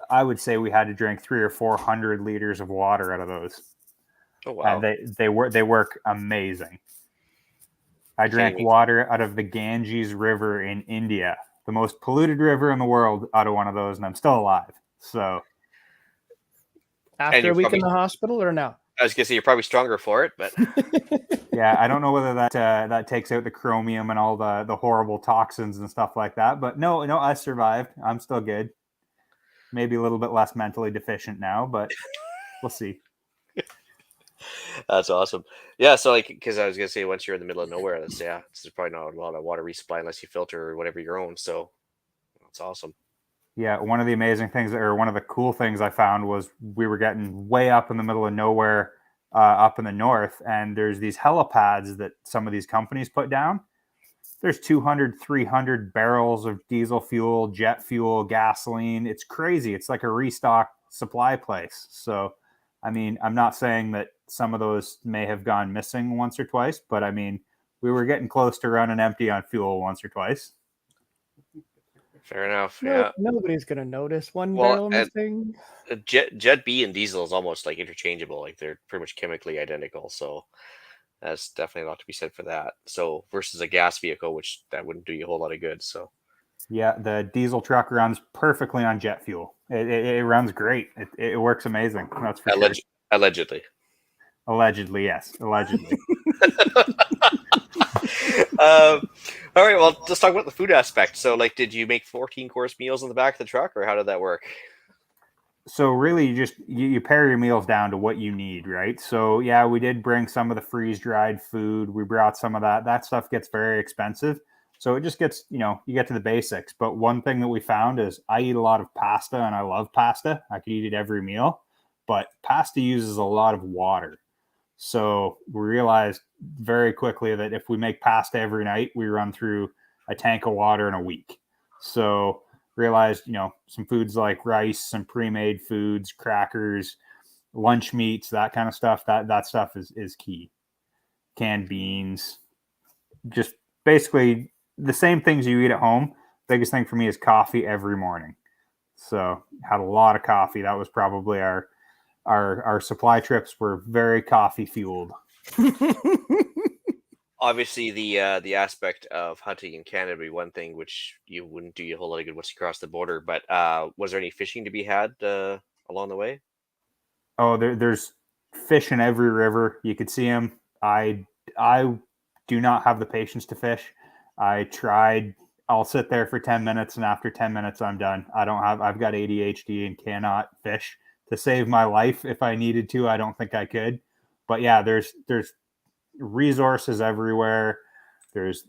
I would say we had to drink 300 or 400 liters of water out of those. Oh wow! And they work amazing. I drank water out of the Ganges River in India, the most polluted river in the world, out of one of those, and I'm still alive. So after a week in the hospital, or no? I was gonna say you're probably stronger for it, but yeah, I don't know whether that takes out the chromium and all the horrible toxins and stuff like that. But no, I survived. I'm still good. Maybe a little bit less mentally deficient now, but we'll see. That's awesome. Yeah, so because I was gonna say once you're in the middle of nowhere, there's probably not a lot of water resupply unless you filter or whatever your own. So that's awesome. Yeah, one of the amazing things, or one of the cool things I found, was we were getting way up in the middle of nowhere, up in the north, and there's these helipads that some of these companies put down. There's 200, 300 barrels of diesel fuel, jet fuel, gasoline. It's crazy. It's like a restock supply place. So, I mean, I'm not saying that some of those may have gone missing once or twice, but I mean, we were getting close to running empty on fuel once or twice. Fair enough. Yeah. Nobody's gonna notice one barrel missing. Jet B and diesel is almost like interchangeable. Like they're pretty much chemically identical. So that's definitely a lot to be said for that. So versus a gas vehicle, which that wouldn't do you a whole lot of good. So yeah, the diesel truck runs perfectly on jet fuel. It runs great. It works amazing. That's for sure. Allegedly. Allegedly, yes. Allegedly. All right, well, let's talk about the food aspect. So, did you make 14-course meals in the back of the truck, or how did that work? So really, you pare your meals down to what you need, right? So yeah, we did bring some of the freeze dried food. We brought some of that. That stuff gets very expensive. So it just gets, you get to the basics. But one thing that we found is I eat a lot of pasta and I love pasta. I could eat it every meal, but pasta uses a lot of water. So we realized very quickly that if we make pasta every night, we run through a tank of water in a week. So realized, some foods like rice, some pre-made foods, crackers, lunch meats, that kind of stuff, that stuff is key. Canned beans, just basically the same things you eat at home. Biggest thing for me is coffee every morning. So had a lot of coffee. That was probably our supply trips were very coffee fueled. Obviously, the aspect of hunting in Canada would be one thing which you wouldn't do you a whole lot of good once you cross the border. But was there any fishing to be had along the way? Oh, there's fish in every river. You could see them. I do not have the patience to fish. I tried. I'll sit there for 10 minutes, and after 10 minutes, I'm done. I've got ADHD and cannot fish. To save my life, if I needed to, I don't think I could. But yeah, there's resources everywhere. There's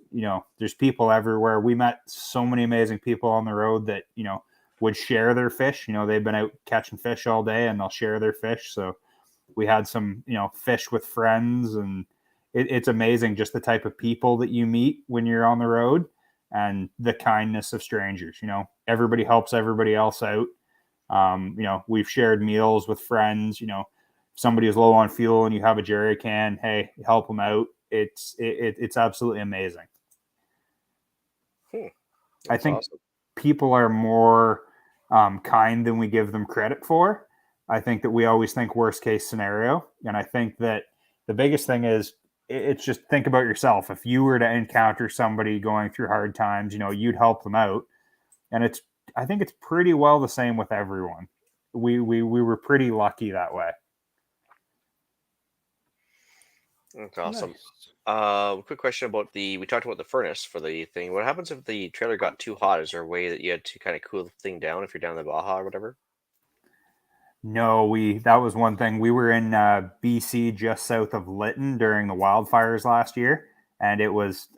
people everywhere. We met so many amazing people on the road that would share their fish. They've been out catching fish all day and they'll share their fish. So we had some fish with friends, and it's amazing just the type of people that you meet when you're on the road and the kindness of strangers. Everybody helps everybody else out. We've shared meals with friends. If somebody is low on fuel and you have a jerry can, hey, help them out. It's absolutely amazing. I think awesome. People are more kind than we give them credit for. I think that we always think worst case scenario. And I think that the biggest thing is it's just think about yourself. If you were to encounter somebody going through hard times, you'd help them out. And I think it's pretty well the same with everyone. We were pretty lucky that way. That's awesome. Nice. Quick question about we talked about the furnace for the thing. What happens if the trailer got too hot? Is there a way that you had to kind of cool the thing down if you're down in the Baja or whatever? No, that was one thing. We were in BC, just south of Lytton during the wildfires last year, and I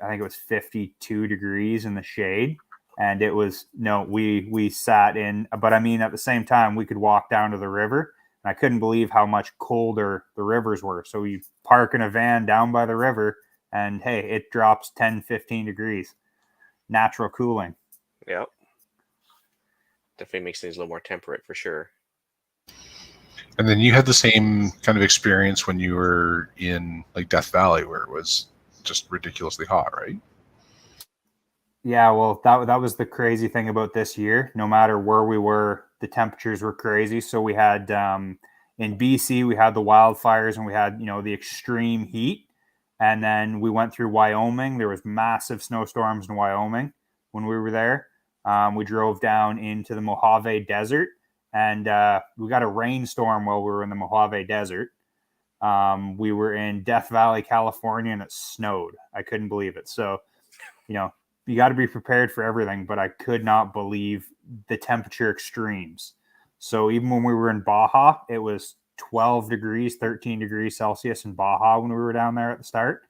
think it was 52 degrees in the shade. And it was, we sat in, but I mean, at the same time, we could walk down to the river. And I couldn't believe how much colder the rivers were. So you park in a van down by the river and hey, it drops 10, 15 degrees. Natural cooling. Yeah. Definitely makes things a little more temperate for sure. And then you had the same kind of experience when you were in like Death Valley, where it was just ridiculously hot, right? Yeah, well, that was the crazy thing about this year. No matter where we were, the temperatures were crazy. So we had in BC, we had the wildfires and we had the extreme heat, and then we went through Wyoming. There was massive snowstorms in Wyoming when we were there. We drove down into the Mojave Desert, and we got a rainstorm while we were in the Mojave Desert. We were in Death Valley, California, and it snowed. I couldn't believe it. So, you got to be prepared for everything, but I could not believe the temperature extremes. So even when we were in Baja, it was 12 degrees, 13 degrees Celsius in Baja when we were down there at the start.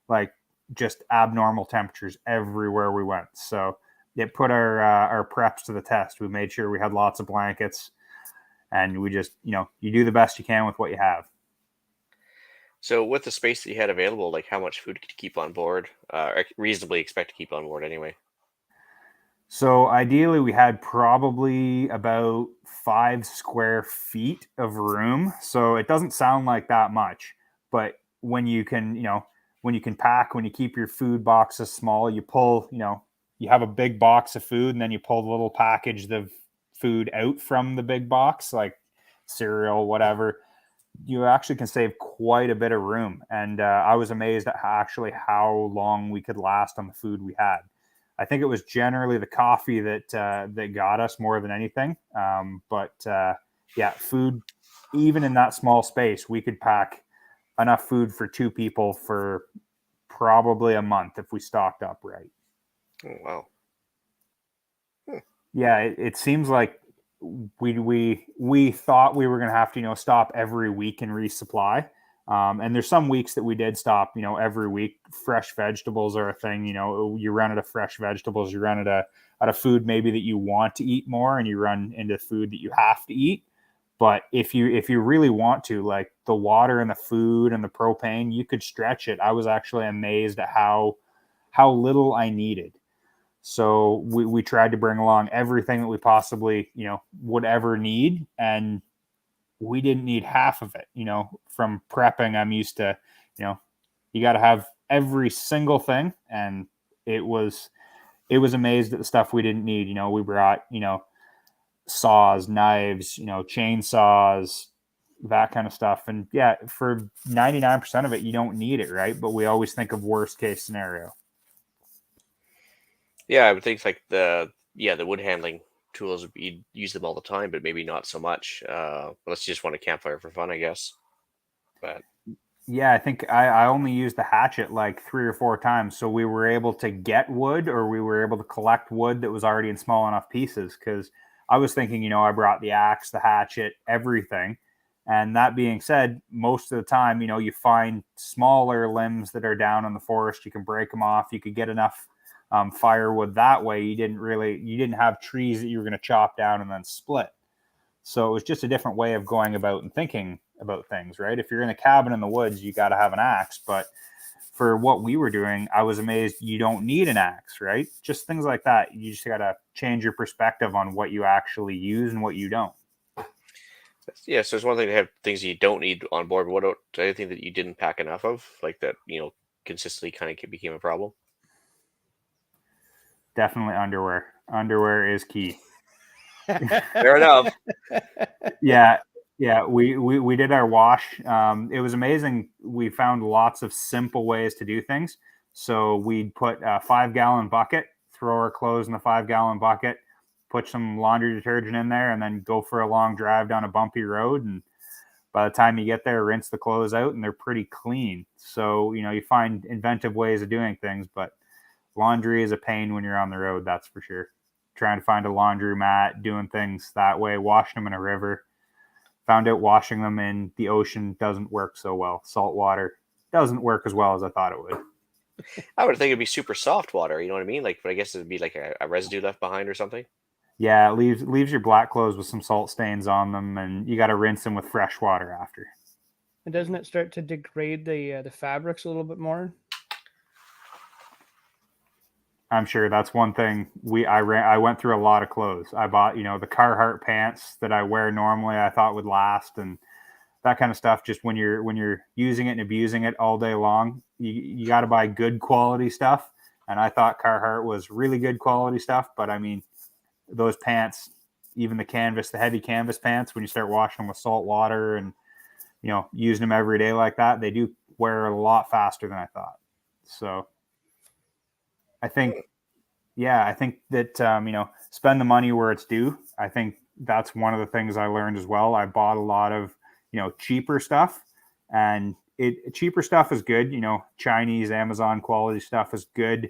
Like just abnormal temperatures everywhere we went. So it put our preps to the test. We made sure we had lots of blankets, and we just, you do the best you can with what you have. So with the space that you had available, like how much food could you keep on board? Or reasonably expect to keep on board anyway. So ideally, we had probably about 5 square feet of room. So it doesn't sound like that much, but when you can pack, when you keep your food boxes small, you pull, you have a big box of food, and then you pull the little package of food out from the big box, like cereal, whatever. You actually can save quite a bit of room. And I was amazed at how long we could last on the food we had. I think it was generally the coffee that got us more than anything. Food, even in that small space, we could pack enough food for 2 people for probably a month if we stocked up right. Oh, wow. Yeah, it seems like we thought we were going to have to, stop every week and resupply. And there's some weeks that we did stop, every week. Fresh vegetables are a thing. You run out of fresh vegetables, you run out of food maybe that you want to eat more, and you run into food that you have to eat. But if you really want to, like the water and the food and the propane, you could stretch it. I was actually amazed at how little I needed. So we tried to bring along everything that we possibly, would ever need. And we didn't need half of it. From prepping, I'm used to, you got to have every single thing. And it was amazed at the stuff we didn't need. We brought, saws, knives, chainsaws, that kind of stuff. And yeah, for 99% of it, you don't need it, right? But we always think of worst case scenario. Yeah, I would think like the wood handling tools, you'd use them all the time, but maybe not so much. Unless you just want a campfire for fun, I guess. But yeah, I think I only used the hatchet like 3 or 4 times. So we were able to get wood, or we were able to collect wood that was already in small enough pieces. Because I was thinking, I brought the axe, the hatchet, everything. And that being said, most of the time, you find smaller limbs that are down in the forest. You can break them off. You could get enough firewood that way. You didn't have trees that you were going to chop down and then split. So it was just a different way of going about and thinking about things, right? If you're in a cabin in the woods, you got to have an axe. But for what we were doing, I was amazed you don't need an axe, right? Just things like that. You just got to change your perspective on what you actually use and what you don't. yeah, so it's one thing to have things you don't need on board. But what about anything that you didn't pack enough of, like that, consistently kind of became a problem? Definitely underwear. Underwear is key. Fair enough. Yeah. We did our wash. It was amazing. We found lots of simple ways to do things. So we'd put a 5-gallon bucket, throw our clothes in the 5-gallon bucket, put some laundry detergent in there, and then go for a long drive down a bumpy road. And by the time you get there, rinse the clothes out, and they're pretty clean. So, you find inventive ways of doing things, but laundry is a pain when you're on the road, that's for sure. Trying to find a laundromat, doing things that way, washing them in a river. Found out washing them in the ocean doesn't work so well. Salt water doesn't work as well as I thought it would. I would think it'd be super soft water. You know what I mean? Like, but I guess it'd be like a residue left behind or something. Yeah, it leaves your black clothes with some salt stains on them, and you got to rinse them with fresh water after. And doesn't it start to degrade the fabrics a little bit more? I'm sure that's one thing I went through a lot of clothes. I bought, the Carhartt pants that I wear normally, I thought would last, and that kind of stuff. Just when you're using it and abusing it all day long, you got to buy good quality stuff. And I thought Carhartt was really good quality stuff, but I mean, those pants, even the heavy canvas pants, when you start washing them with salt water and using them every day like that, they do wear a lot faster than I thought. So I think that, spend the money where it's due. I think that's one of the things I learned as well. I bought a lot of, cheaper stuff, and cheaper stuff is good. Chinese, Amazon quality stuff is good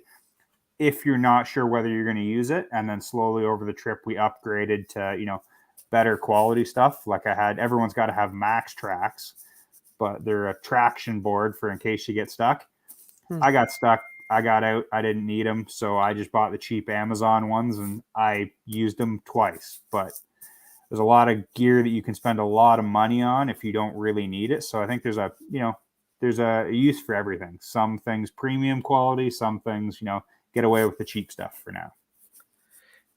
if you're not sure whether you're going to use it. And then slowly over the trip, we upgraded to, better quality stuff. Like everyone's got to have Max Tracks, but they're a traction board for in case you get stuck. I got stuck. I got out. I didn't need them. So I just bought the cheap Amazon ones, and I used them twice. But there's a lot of gear that you can spend a lot of money on if you don't really need it. So I think there's a use for everything. Some things premium quality, some things, get away with the cheap stuff for now.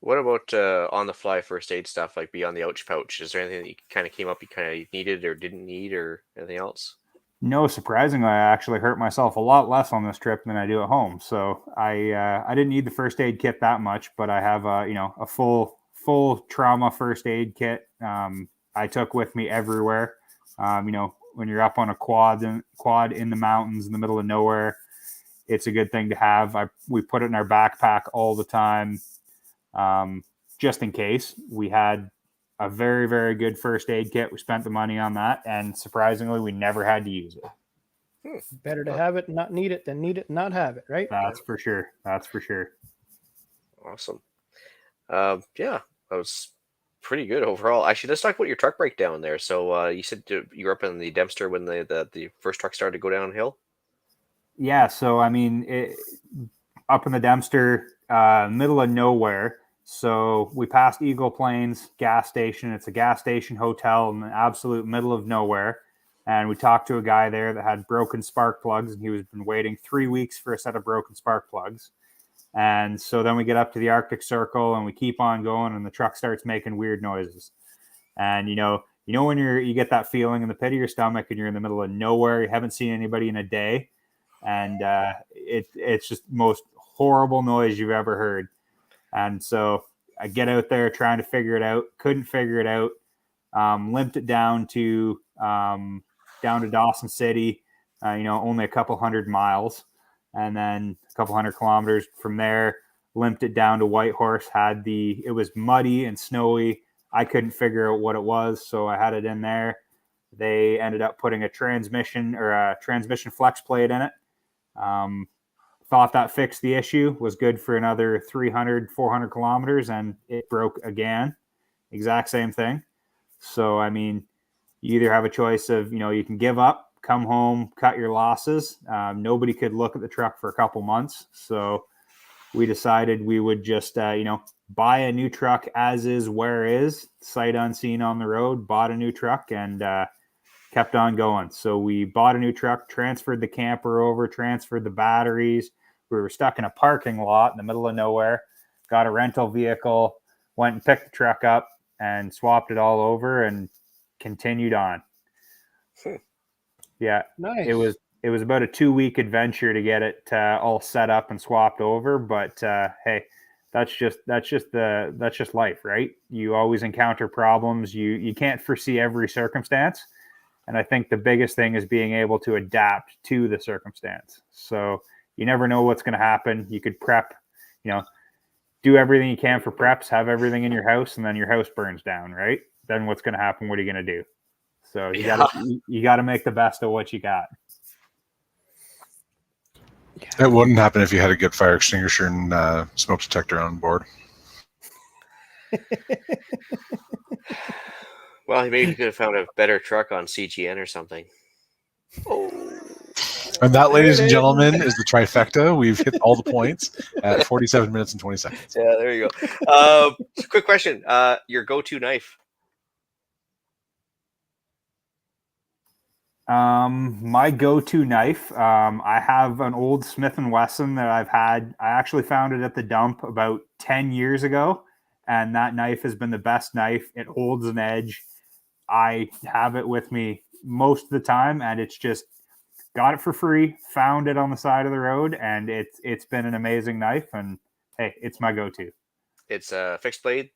What about on the fly first aid stuff, like beyond the ouch pouch? Is there anything that you kind of came up you kind of needed or didn't need, or anything else? No, surprisingly, I actually hurt myself a lot less on this trip than I do at home. So I didn't need the first aid kit that much, but I have a full trauma first aid kit. I took with me everywhere. When you're up on a quad in the mountains in the middle of nowhere, it's a good thing to have. We put it in our backpack all the time, just in case. We had a very, very good first aid kit. We spent the money on that, and surprisingly, we never had to use it. Better to have it and not need it than need it and not have it, right? That's for sure. Awesome. Yeah, that was pretty good overall. Actually, let's talk about your truck breakdown there. So you said you were up in the Dempster when the first truck started to go downhill. Yeah, so I mean, up in the Dempster, middle of nowhere. So we passed Eagle Plains gas station. It's a gas station hotel in the absolute middle of nowhere. And we talked to a guy there that had broken spark plugs, and he was been waiting 3 weeks for a set of broken spark plugs. And so then we get up to the Arctic Circle, and we keep on going, and the truck starts making weird noises. And you know when you get that feeling in the pit of your stomach, and you're in the middle of nowhere, you haven't seen anybody in a day, and it's just most horrible noise you've ever heard. And so I get out there trying to figure it out. Couldn't figure it out. Limped it down to Dawson City. Only a couple 100 miles, and then a couple 100 kilometers from there. Limped it down to Whitehorse. It was muddy and snowy. I couldn't figure out what it was, so I had it in there. They ended up putting a transmission flex plate in it. Thought that fixed the issue, was good for another 300, 400 kilometers, and it broke again. Exact same thing. So, I mean, you either have a choice of, you can give up, come home, cut your losses. Nobody could look at the truck for a couple months. So we decided we would just, buy a new truck as is, where is, sight unseen on the road, bought a new truck, and kept on going. So we bought a new truck, transferred the camper over, transferred the batteries. We were stuck in a parking lot in the middle of nowhere, got a rental vehicle, went and picked the truck up and swapped it all over and continued on. Yeah. Nice. It was about a 2-week adventure to get it all set up and swapped over. But hey, that's just life, right? You always encounter problems. You can't foresee every circumstance. And I think the biggest thing is being able to adapt to the circumstance. So you never know what's going to happen. You could prep, do everything you can for preps, have everything in your house, and then your house burns down, right? Then what's going to happen? What are you going to do? So you got to make the best of what you got. That wouldn't happen if you had a good fire extinguisher and smoke detector on board. Well, maybe you could have found a better truck on CGN or something. Oh. And that, ladies and gentlemen, is the trifecta. We've hit all the points at 47 minutes and 20 seconds. Yeah, there you go. Quick question. Your go-to knife? My go-to knife, I have an old Smith & Wesson that I've had. I actually found it at the dump about 10 years ago, and that knife has been the best knife. It holds an edge. I have it with me most of the time, and it's just got it for free, found it on the side of the road, and it's been an amazing knife, and hey, it's my go-to. It's a fixed blade?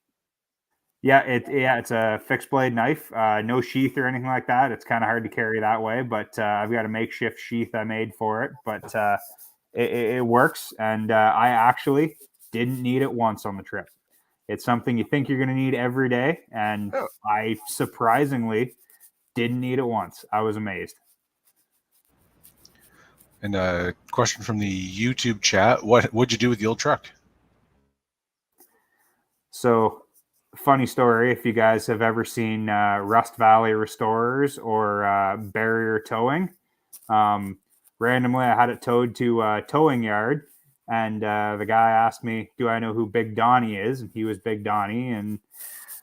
Yeah, it's a fixed blade knife, no sheath or anything like that. It's kind of hard to carry that way, but I've got a makeshift sheath I made for it, but it works, and I actually didn't need it once on the trip. It's something you think you're going to need every day, and I surprisingly didn't need it once. I was amazed. And a question from the YouTube chat: what'd you do with the old truck? So, funny story, if you guys have ever seen Rust Valley Restorers or Barrier Towing, randomly I had it towed to a towing yard, and the guy asked me, do I know who Big Donnie is? And he was Big Donnie, and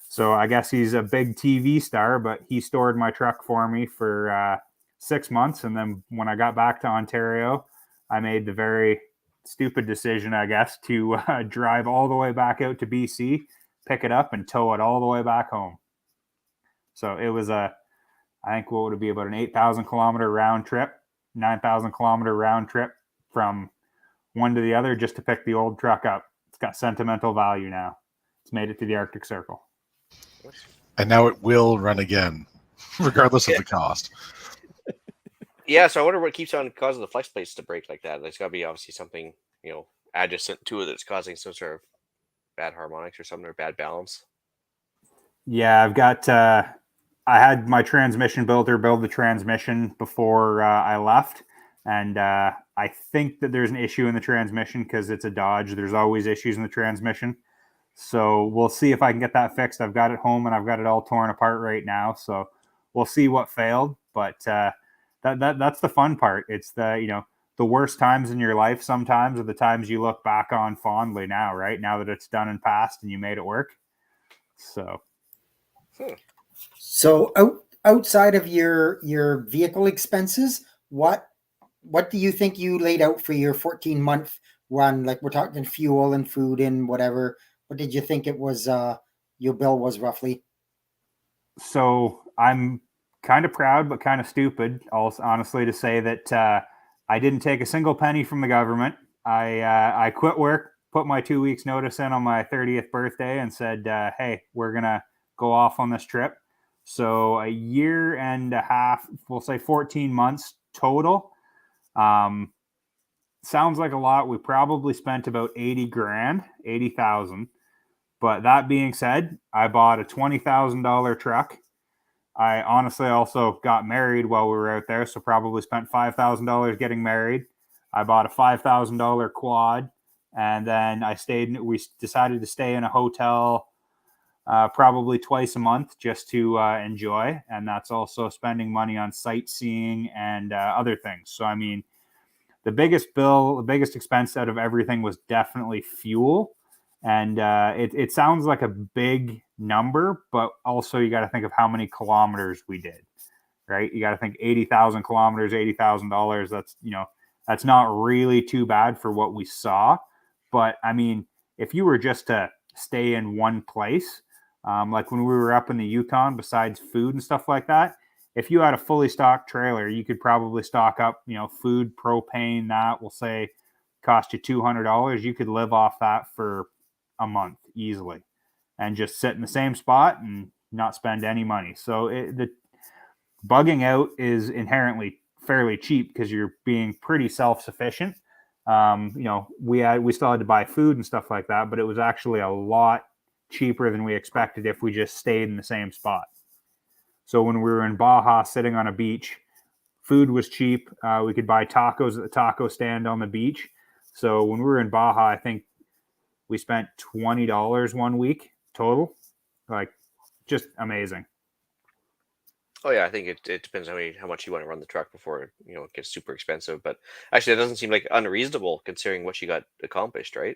so I guess he's a big TV star, but he stored my truck for me for 6 months, and then when I got back to Ontario, I made the very stupid decision, I guess, to drive all the way back out to BC, pick it up, and tow it all the way back home. So it was I think what would it be, about an 8,000 kilometer round trip, 9,000 kilometer round trip from one to the other just to pick the old truck up. It's got sentimental value now. It's made it to the Arctic Circle. And now it will run again, regardless of the cost. Yeah, so I wonder what keeps on causing the flex plates to break like that. There's got to be obviously something, adjacent to it that's causing some sort of bad harmonics or something, or bad balance. Yeah, I've got I had my transmission builder build the transmission before I left, and I think that there's an issue in the transmission because it's a Dodge. There's always issues in the transmission. So we'll see if I can get that fixed. I've got it home and I've got it all torn apart right now. So we'll see what failed. But that's the fun part. It's the worst times in your life sometimes are the times you look back on fondly now, right? Now that it's done and passed and you made it work. So. So outside of your vehicle expenses, what do you think you laid out for your 14-month run? Like, we're talking fuel and food and whatever. What did you think it was? Your bill was roughly? So I'm kind of proud, but kind of stupid, also, honestly, to say that I didn't take a single penny from the government. I quit work, put my 2 weeks notice in on my 30th birthday, and said, "Hey, we're gonna go off on this trip." So a year and a half, we'll say 14 months total. Sounds like a lot. We probably spent about 80,000. But that being said, I bought a $20,000 truck. I honestly also got married while we were out there, so probably spent $5,000 getting married. I bought a $5,000 quad, and then we decided to stay in a hotel probably twice a month just to enjoy. And that's also spending money on sightseeing and other things. So, I mean, the biggest expense out of everything was definitely fuel. And it sounds like a big number, but also you got to think of how many kilometers we did, right? You got to think 80,000 kilometers, $80,000. That's not really too bad for what we saw. But I mean, if you were just to stay in one place, like when we were up in the Yukon, besides food and stuff like that, if you had a fully stocked trailer, you could probably stock up, food, propane, that will say cost you $200. You could live off that for a month easily and just sit in the same spot and not spend any money. So the bugging out is inherently fairly cheap because you're being pretty self-sufficient. We still had to buy food and stuff like that, but it was actually a lot cheaper than we expected if we just stayed in the same spot. So when we were in Baja sitting on a beach, food was cheap. We could buy tacos at the taco stand on the beach. So when we were in Baja, I think we spent $20 1 week total. Like, just amazing. Oh yeah, I think it depends how much you want to run the truck before it gets super expensive. But actually, it doesn't seem like unreasonable considering what you got accomplished, right?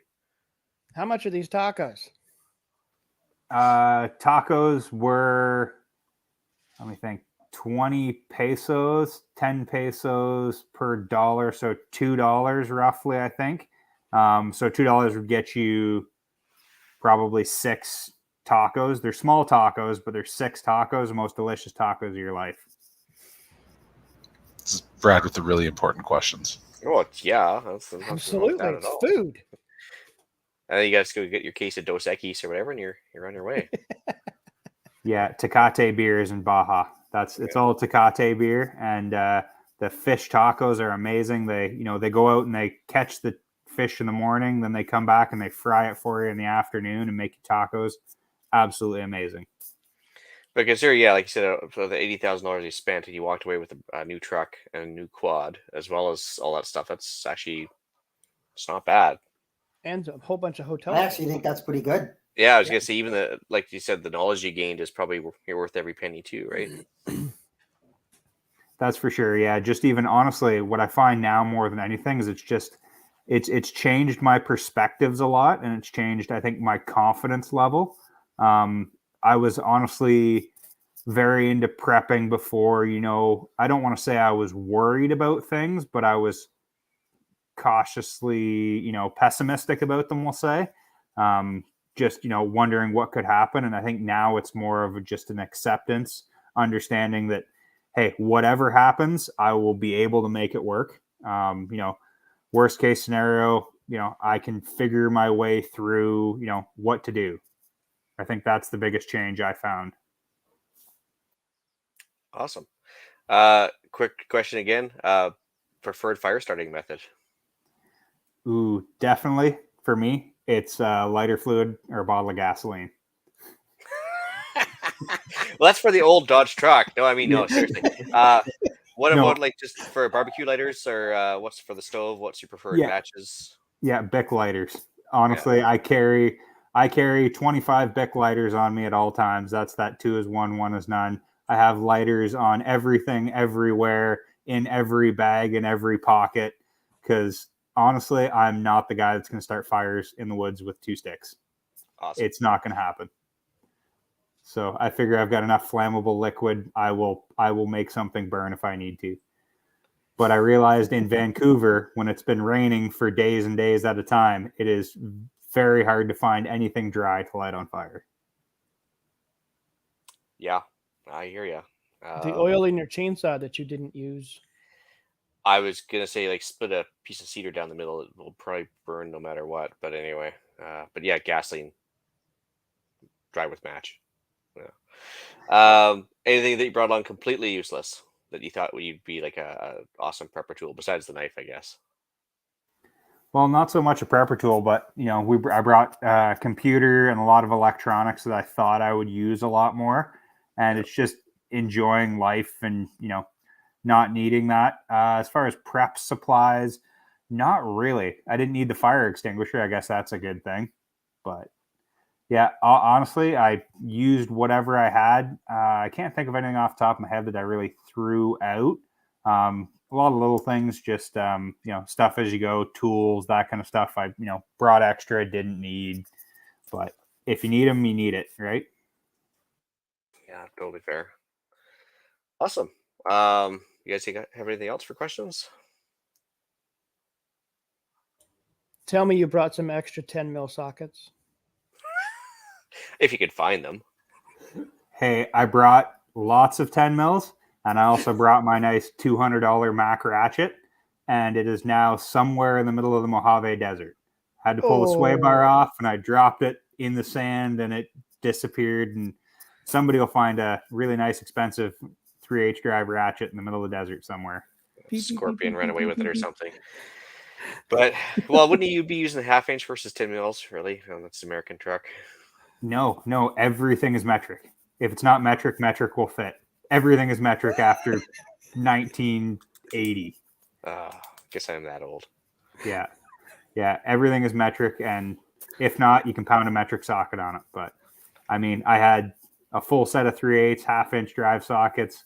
How much are these tacos? Tacos were, let me think, 20 pesos, 10 pesos per dollar, so $2 roughly, I think. So $2 would get you probably 6 tacos. They're small tacos, but they're 6 tacos, the most delicious tacos of your life. This is Brad with the really important questions. Oh yeah, that's Absolutely, it's food. And then you guys go get your case of Dos Equis or whatever, and you're on your way. Yeah, Tecate beer is in Baja. It's all Tecate beer, and the fish tacos are amazing. They go out and they catch the fish in the morning, then they come back and they fry it for you in the afternoon and make you tacos. Absolutely amazing. But consider, like you said, for the $80,000 you spent, and you walked away with a new truck and a new quad, as well as all that stuff. It's not bad. And a whole bunch of hotels. I actually think that's pretty good. Yeah, I was gonna say, even like you said, the knowledge you gained is probably worth every penny too, right? That's for sure. Yeah, just even honestly, what I find now more than anything is it's changed my perspectives a lot, and it's changed, I think, my confidence level. I was honestly very into prepping before. I don't want to say I was worried about things, but I was cautiously, pessimistic about them, we'll say. Just, wondering what could happen. And I think now it's more of just an acceptance, understanding that, hey, whatever happens, I will be able to make it work. Worst case scenario, I can figure my way through, what to do. I think that's the biggest change I found. Awesome. Quick question again. Preferred fire starting method? Ooh, definitely. For me, it's lighter fluid or a bottle of gasoline. Well, that's for the old Dodge truck. No, I mean, no, seriously. What about like just for barbecue lighters, or what's for the stove? What's your preferred matches? Yeah, Bic lighters. Honestly, yeah. I carry 25 Bic lighters on me at all times. That's that 2 is 1, 1 is none. I have lighters on everything, everywhere, in every bag, in every pocket, because honestly, I'm not the guy that's going to start fires in the woods with 2 sticks. Awesome. It's not going to happen. So I figure I've got enough flammable liquid. I will make something burn if I need to. But I realized in Vancouver, when it's been raining for days and days at a time, it is very hard to find anything dry to light on fire. Yeah, I hear you. The oil in your chainsaw that you didn't use. I was gonna say, like, split a piece of cedar down the middle. It will probably burn no matter what. But anyway, but yeah, gasoline, dry with match. Yeah. Anything that you brought along completely useless that you thought would be like a awesome prepper tool besides the knife, I guess. Well, not so much a prepper tool, but I brought a computer and a lot of electronics that I thought I would use a lot more, and it's just enjoying life and not needing that. As far as prep supplies, not really. I didn't need the fire extinguisher. I guess that's a good thing, but yeah, honestly, I used whatever I had. I can't think of anything off the top of my head that I really threw out. A lot of little things, just stuff as you go, tools, that kind of stuff. I brought extra, didn't need, but if you need them, you need it, right? Yeah, totally fair. Awesome. You guys have anything else for questions? Tell me you brought some extra 10 mil sockets. If you could find them. Hey, I brought lots of 10 mils, and I also brought my nice $200 Mac ratchet, and it is now somewhere in the middle of the Mojave Desert. I had to pull the sway bar off, and I dropped it in the sand, and it disappeared, and somebody will find a really nice, expensive 3H drive ratchet in the middle of the desert somewhere. Scorpion ran away with it or something. But, well, wouldn't you be using a 1/2 inch versus 10 mils, really? Oh, that's American truck. No, everything is metric. If it's not metric, metric will fit. Everything is metric after 1980. Guess I'm that old. Yeah, everything is metric, and if not, you can pound a metric socket on it. But, I mean, I had a full set of 3/8 1/2 inch drive sockets.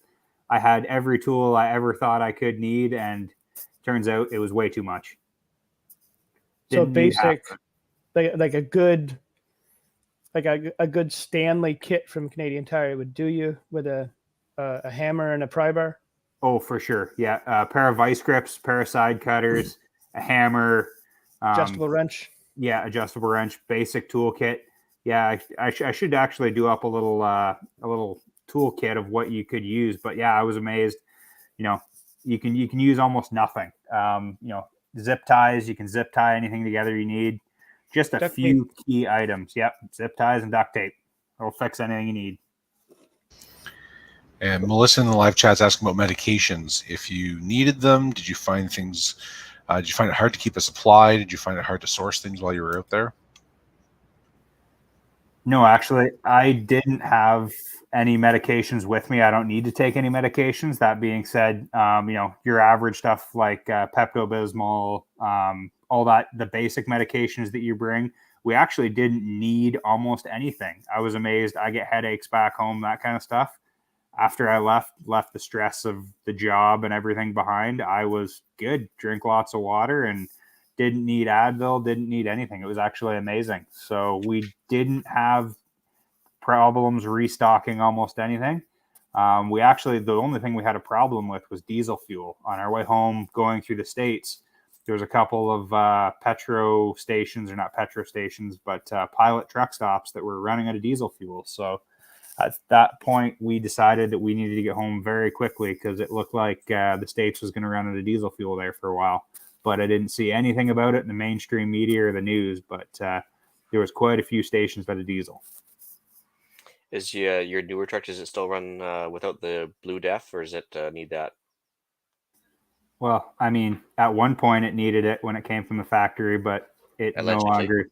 I had every tool I ever thought I could need, and turns out it was way too much. So basic, like a good Stanley kit from Canadian Tire would do you with a hammer and a pry bar. Oh, for sure. Yeah, a pair of vice grips, pair of side cutters, a hammer, adjustable wrench. Yeah, adjustable wrench, basic toolkit. Yeah, I should actually do up a little toolkit of what you could use. But yeah, I was amazed. You can use almost nothing. Zip ties, you can zip tie anything together you need. Just a few key items. Yep, zip ties and duct tape. It'll fix anything you need. And Melissa in the live chat's asking about medications. If you needed them, did you find things? Did you find it hard to keep a supply? Did you find it hard to source things while you were out there? No, actually, I didn't have any medications with me. I don't need to take any medications. That being said, your average stuff like Pepto-Bismol, all that, the basic medications that you bring, we actually didn't need almost anything. I was amazed. I get headaches back home, that kind of stuff. After I left the stress of the job and everything behind, I was good. Drink lots of water and didn't need Advil, didn't need anything. It was actually amazing. So we didn't have problems restocking almost anything. The only thing we had a problem with was diesel fuel. On our way home, going through the States, there was a couple of petro stations, or not petro stations, but pilot truck stops that were running out of diesel fuel. So at that point, we decided that we needed to get home very quickly because it looked like the States was going to run out of diesel fuel there for a while. But I didn't see anything about it in the mainstream media or the news. But there was quite a few stations that had diesel. Is your newer truck, does it still run without the Blue Def, or does it need that? Well, I mean, at one point it needed it when it came from the factory, but it Allegedly.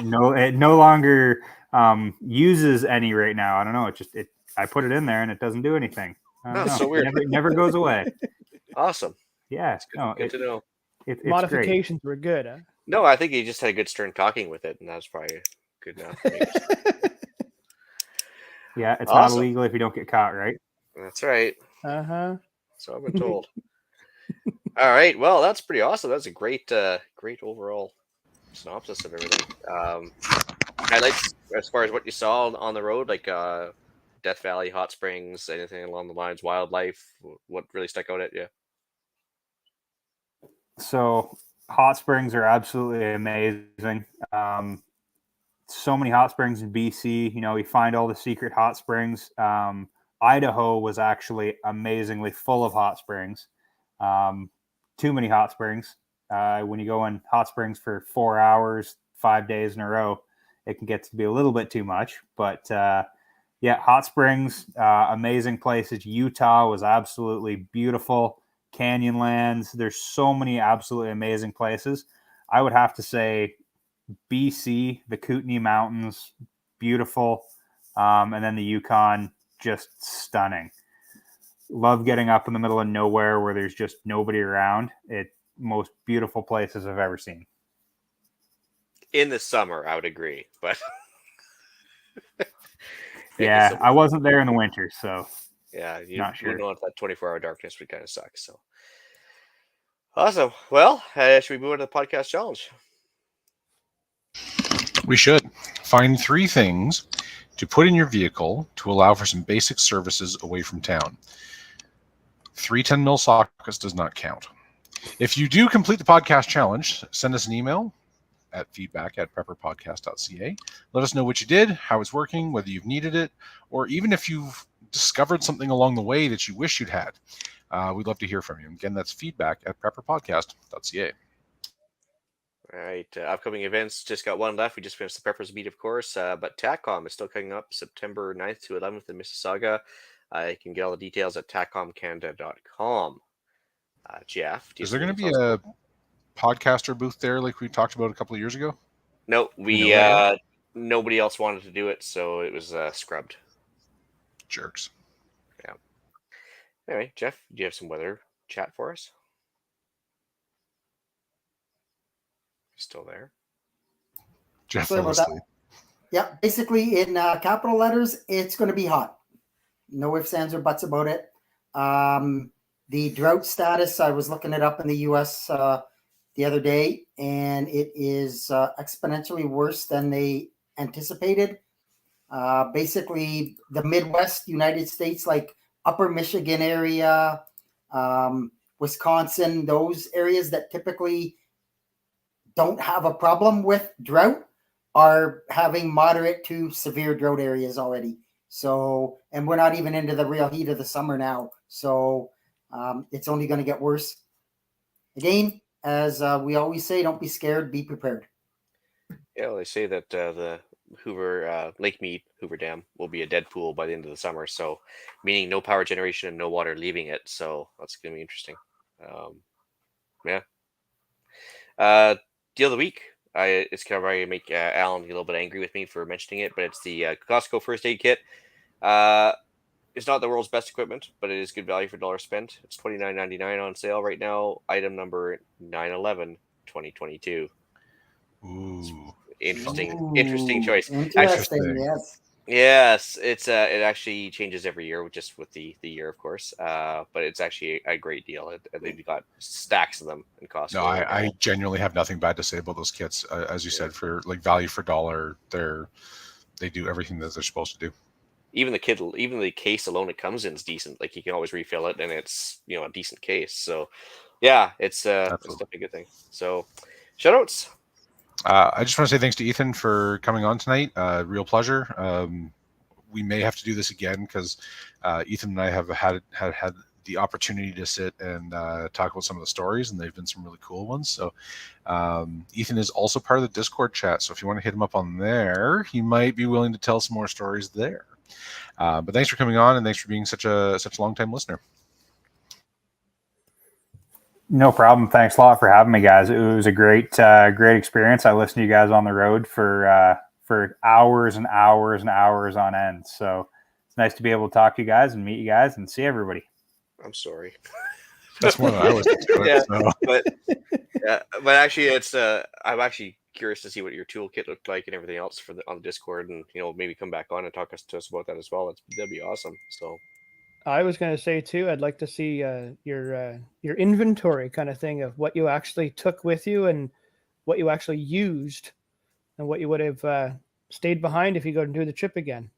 no longer uses any right now. I don't know. I put it in there and it doesn't do anything. So weird. It never goes away. Awesome. Yeah, Good to know. It's Modifications were good, huh? No, I think he just had a good stern talking with it, and that's probably Good enough. Yeah, it's Awesome. not illegal if you don't get caught, right? That's right. So I've been told. All right. Well, that's pretty awesome. That's a great overall synopsis of everything. Highlights as far as what you saw on the road, like Death Valley, Hot Springs, anything along the lines, wildlife. What really stuck out at you? So hot springs are absolutely amazing. So many hot springs in BC. You know, you find all the secret hot springs. Idaho was actually amazingly full of hot springs. Too many hot springs. When you go in hot springs for 4 hours, 5 days in a row, it can get to be a little bit too much. But yeah, hot springs, amazing places. Utah was absolutely beautiful. Canyonlands. There's so many absolutely amazing places. I would have to say BC, the Kootenay Mountains, beautiful. And then the Yukon, just stunning. Love getting up in the middle of nowhere where there's just nobody around. Most beautiful places I've ever seen. In the summer, I would agree, but yeah, I wasn't there in the winter, so yeah, not sure. You know if that 24-hour darkness would kind of suck. So awesome. Well, should we move on to the podcast challenge? We should. Find 3 things to put in your vehicle to allow for some basic services away from town. 3 10-mil sockets does not count. If you do complete the podcast challenge, send us an email at feedback@prepperpodcast.ca. Let us know what you did, how it's working, whether you've needed it, or even if you've discovered something along the way that you wish you'd had. We'd love to hear from you. Again, that's feedback@prepperpodcast.ca. All right. Upcoming events, just got one left. We just finished the Preppers Meet, of course, but TACCOM is still coming up September 9th to 11th in Mississauga. You can get all the details at taccomcanada.com. Jeff, is there going to be a podcaster booth there like we talked about a couple of years ago? No, nobody else wanted to do it, so it was scrubbed. Jerks. Yeah. Anyway, Jeff, do you have some weather chat for us? Still there? Jeff fell asleep. Yeah, basically in capital letters, it's going to be hot. No ifs, ands, or buts about it. The drought status, I was looking it up in the U.S. The other day, and it is exponentially worse than they anticipated. Basically, the Midwest United States, like Upper Michigan area, Wisconsin, those areas that typically don't have a problem with drought are having moderate to severe drought areas already. So, and we're not even into the real heat of the summer now. So it's only going to get worse. Again, as we always say, don't be scared, be prepared. Yeah, well, they say that the Hoover Lake Mead, Hoover Dam, will be a dead pool by the end of the summer. So, meaning no power generation and no water leaving it. So that's going to be interesting. Yeah. Deal of the week. It's kind of going to make Alan a little bit angry with me for mentioning it, but it's the Costco first aid kit. It's not the world's best equipment, but it is good value for $1 spent. It's $29.99 on sale right now. Item number 9/11/2022. Ooh, interesting choice. Interesting, yes. Yes, it's it actually changes every year, just with the year, of course. But it's actually a great deal. They've got stacks of them in Costco. No, I genuinely have nothing bad to say about those kits. As you said, for like value for $1, they do everything that they're supposed to do. Even the case alone it comes in is decent. Like you can always refill it, and it's a decent case. So yeah, it's definitely a good thing. So shoutouts. I just want to say thanks to Ethan for coming on tonight. Real pleasure. We may have to do this again because Ethan and I have had the opportunity to sit and talk about some of the stories, and they've been some really cool ones. So Ethan is also part of the Discord chat. So if you want to hit him up on there, he might be willing to tell some more stories there. But thanks for coming on, and thanks for being such a long-time listener. No problem. Thanks a lot for having me, guys. It was a great experience. I listened to you guys on the road for hours and hours and hours on end. So it's nice to be able to talk to you guys and meet you guys and see everybody. I'm sorry. That's more than I was. Yeah, but actually, it's I'm actually curious to see what your toolkit looked like and everything else on the Discord, and maybe come back on and talk to us about that as well. That'd be awesome. So I was going to say too, I'd like to see your inventory kind of thing of what you actually took with you and what you actually used, and what you would have stayed behind if you go and do the trip again.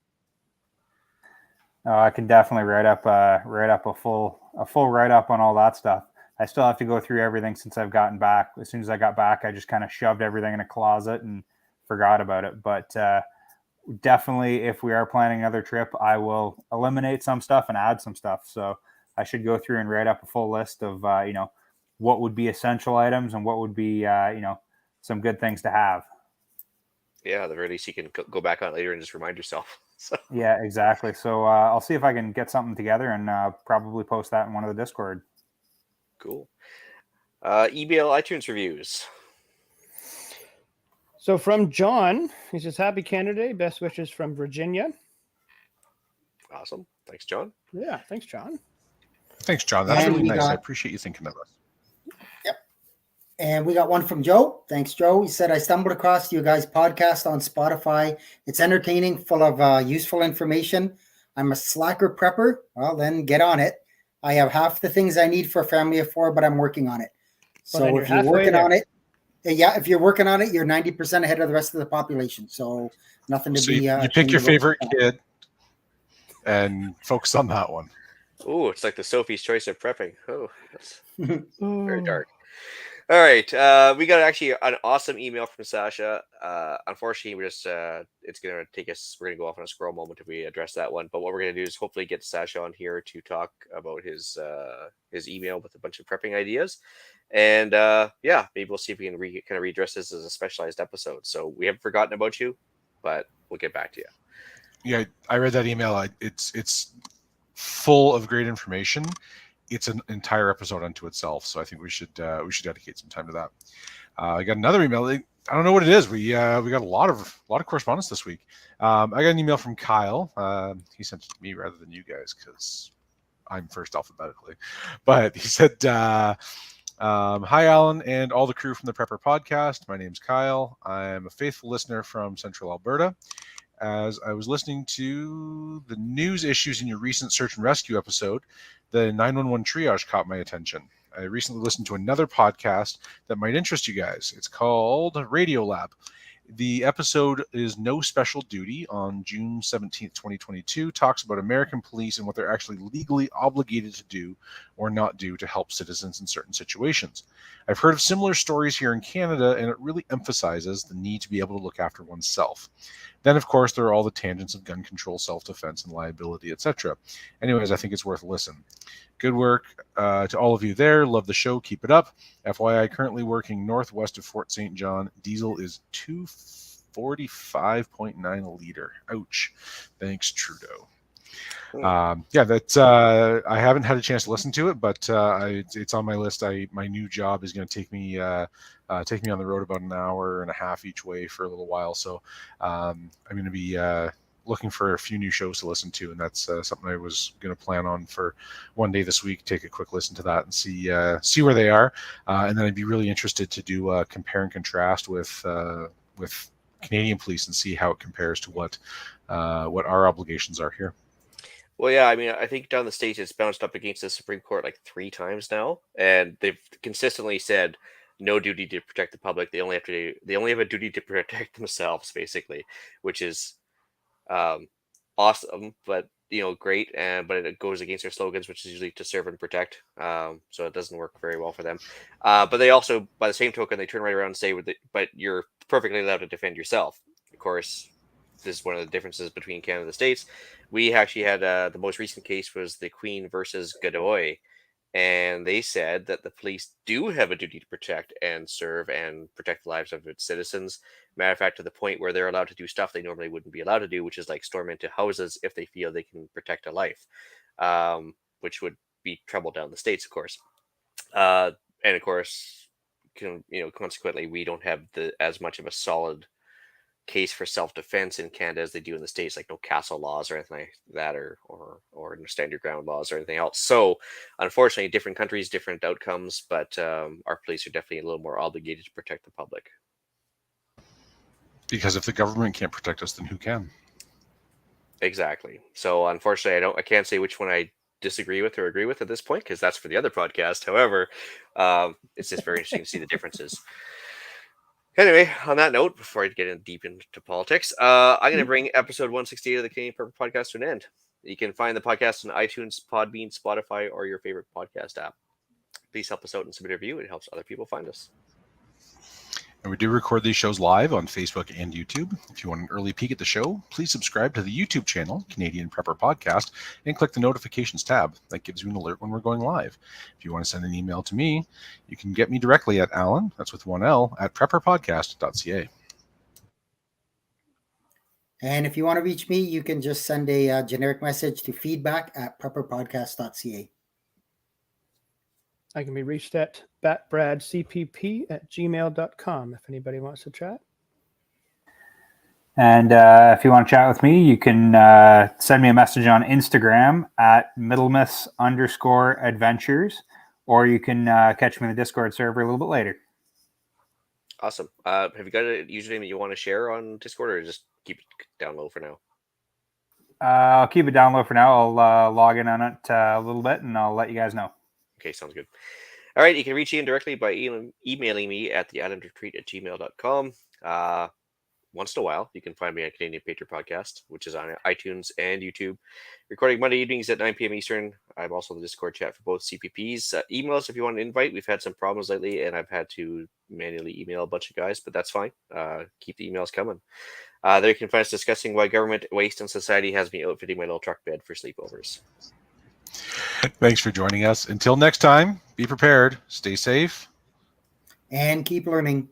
I can definitely write up a full write up on all that stuff. I still have to go through everything since I've gotten back. As soon as I got back, I just kind of shoved everything in a closet and forgot about it. But definitely, if we are planning another trip, I will eliminate some stuff and add some stuff. So I should go through and write up a full list of what would be essential items and what would be some good things to have. Yeah, the very least you can go back on it later and just remind yourself. So. Yeah, exactly. So I'll see if I can get something together and probably post that in one of the Discord. Cool. Email iTunes reviews. So from John, he says, "Happy Canada Day. Best wishes from Virginia." Awesome. Thanks, John. Yeah, thanks, John. Thanks, John. That's And really we nice. got- I appreciate you thinking of us. And we got one from Joe. Thanks, Joe. He said, I stumbled across you guys' podcast on Spotify. It's entertaining, full of useful information. I'm a slacker prepper. Well, then get on it. I have half the things I need for a family of 4, but I'm working on it. Well, then So you're if you're halfway working there. on it, if you're working on it, you're 90% ahead of the rest of the population. So nothing to So be. you pick your ashamed favorite about. kid and focus on that one. Oh, it's like the Sophie's Choice of prepping. Oh, that's very Oh. dark. All right, we got actually an awesome email from Sasha. Unfortunately, it's gonna take us. We're gonna go off on a squirrel moment if we address that one. But what we're gonna do is hopefully get Sasha on here to talk about his email with a bunch of prepping ideas, and maybe we'll see if we can kind of redress this as a specialized episode. So we haven't forgotten about you, but we'll get back to you. Yeah, I read that email. It's full of great information. It's an entire episode unto itself, so I think we should dedicate some time to that. I got another email. I don't know what it is. We got a lot of correspondence this week. I got an email from Kyle. He sent it to me rather than you guys because I'm first alphabetically. But he said, "Hi, Alan, and all the crew from the Prepper Podcast. My name's Kyle. I'm a faithful listener from Central Alberta. As I was listening to the news issues in your recent search and rescue episode, the 911 triage caught my attention. I recently listened to another podcast that might interest you guys. It's called Radio Lab. The episode is No Special Duty on June 17th, 2022, talks about American police and what they're actually legally obligated to do or not do to help citizens in certain situations. I've heard of similar stories here in Canada, and it really emphasizes the need to be able to look after oneself. Then, of course, there are all the tangents of gun control, self-defense, and liability, etc. Anyways, I think it's worth a listen. Good work to all of you there. Love the show. Keep it up. FYI, currently working northwest of Fort St. John. Diesel is $2.45.9 a liter. Ouch. Thanks, Trudeau. That's I haven't had a chance to listen to it, but it's on my list. My new job is going to take me on the road about an hour and a half each way for a little while. So I'm going to be looking for a few new shows to listen to, and that's something I was going to plan on for one day this week. Take a quick listen to that and see where they are, and then I'd be really interested to do a compare and contrast with Canadian police and see how it compares to what our obligations are here. Well, yeah, I mean, I think down the States it's bounced up against the Supreme Court like 3 times now, and they've consistently said no duty to protect the public. They only have a duty to protect themselves, basically, which is awesome, but great, but it goes against their slogans, which is usually to serve and protect. So it doesn't work very well for them. But they also, by the same token, they turn right around and say, "But you're perfectly allowed to defend yourself." Of course, this is one of the differences between Canada and the States. We actually had the most recent case was the Queen versus Godoy, and they said that the police do have a duty to protect and serve and protect the lives of its citizens. Matter of fact, to the point where they're allowed to do stuff they normally wouldn't be allowed to do, which is like storm into houses if they feel they can protect a life, which would be trouble down the States, of course. And of course, consequently, we don't have as much of a solid case for self-defense in Canada as they do in the States, like no castle laws or anything like that, or no stand your ground laws or anything else. So unfortunately, different countries, different outcomes, but our police are definitely a little more obligated to protect the public. Because if the government can't protect us, then who can? Exactly. So unfortunately, I can't say which one I disagree with or agree with at this point because that's for the other podcast. However, it's just very interesting to see the differences. Anyway, on that note, before I get in deep into politics, I'm going to bring episode 168 of the Canadian Purple Podcast to an end. You can find the podcast on iTunes, Podbean, Spotify, or your favorite podcast app. Please help us out and submit a review. It helps other people find us. And we do record these shows live on Facebook and YouTube. If you want an early peek at the show, please subscribe to the YouTube channel, Canadian Prepper Podcast, and click the notifications tab. That gives you an alert when we're going live. If you want to send an email to me, you can get me directly at Alan, that's with one L, at prepperpodcast.ca. And if you want to reach me, you can just send a generic message to feedback@prepperpodcast.ca. I can be reached at batbradcpp@gmail.com if anybody wants to chat. And if you want to chat with me, you can send me a message on Instagram at middlemiss_adventures, or you can catch me in the Discord server a little bit later. Awesome. Have you got a username that you want to share on Discord, or just keep it down low for now? I'll keep it down low for now. I'll log in on it a little bit, and I'll let you guys know. Okay, sounds good. All right, you can reach Ian directly by emailing me at theislandretreat@gmail.com. Once in a while, you can find me on Canadian Patriot Podcast, which is on iTunes and YouTube. Recording Monday evenings at 9 p.m. Eastern. I'm also in the Discord chat for both CPPs. Email us if you want an invite. We've had some problems lately, and I've had to manually email a bunch of guys, but that's fine. Keep the emails coming. There you can find us discussing why government waste and society has me outfitting my little truck bed for sleepovers. Thanks for joining us. Until next time, be prepared, stay safe, And keep learning.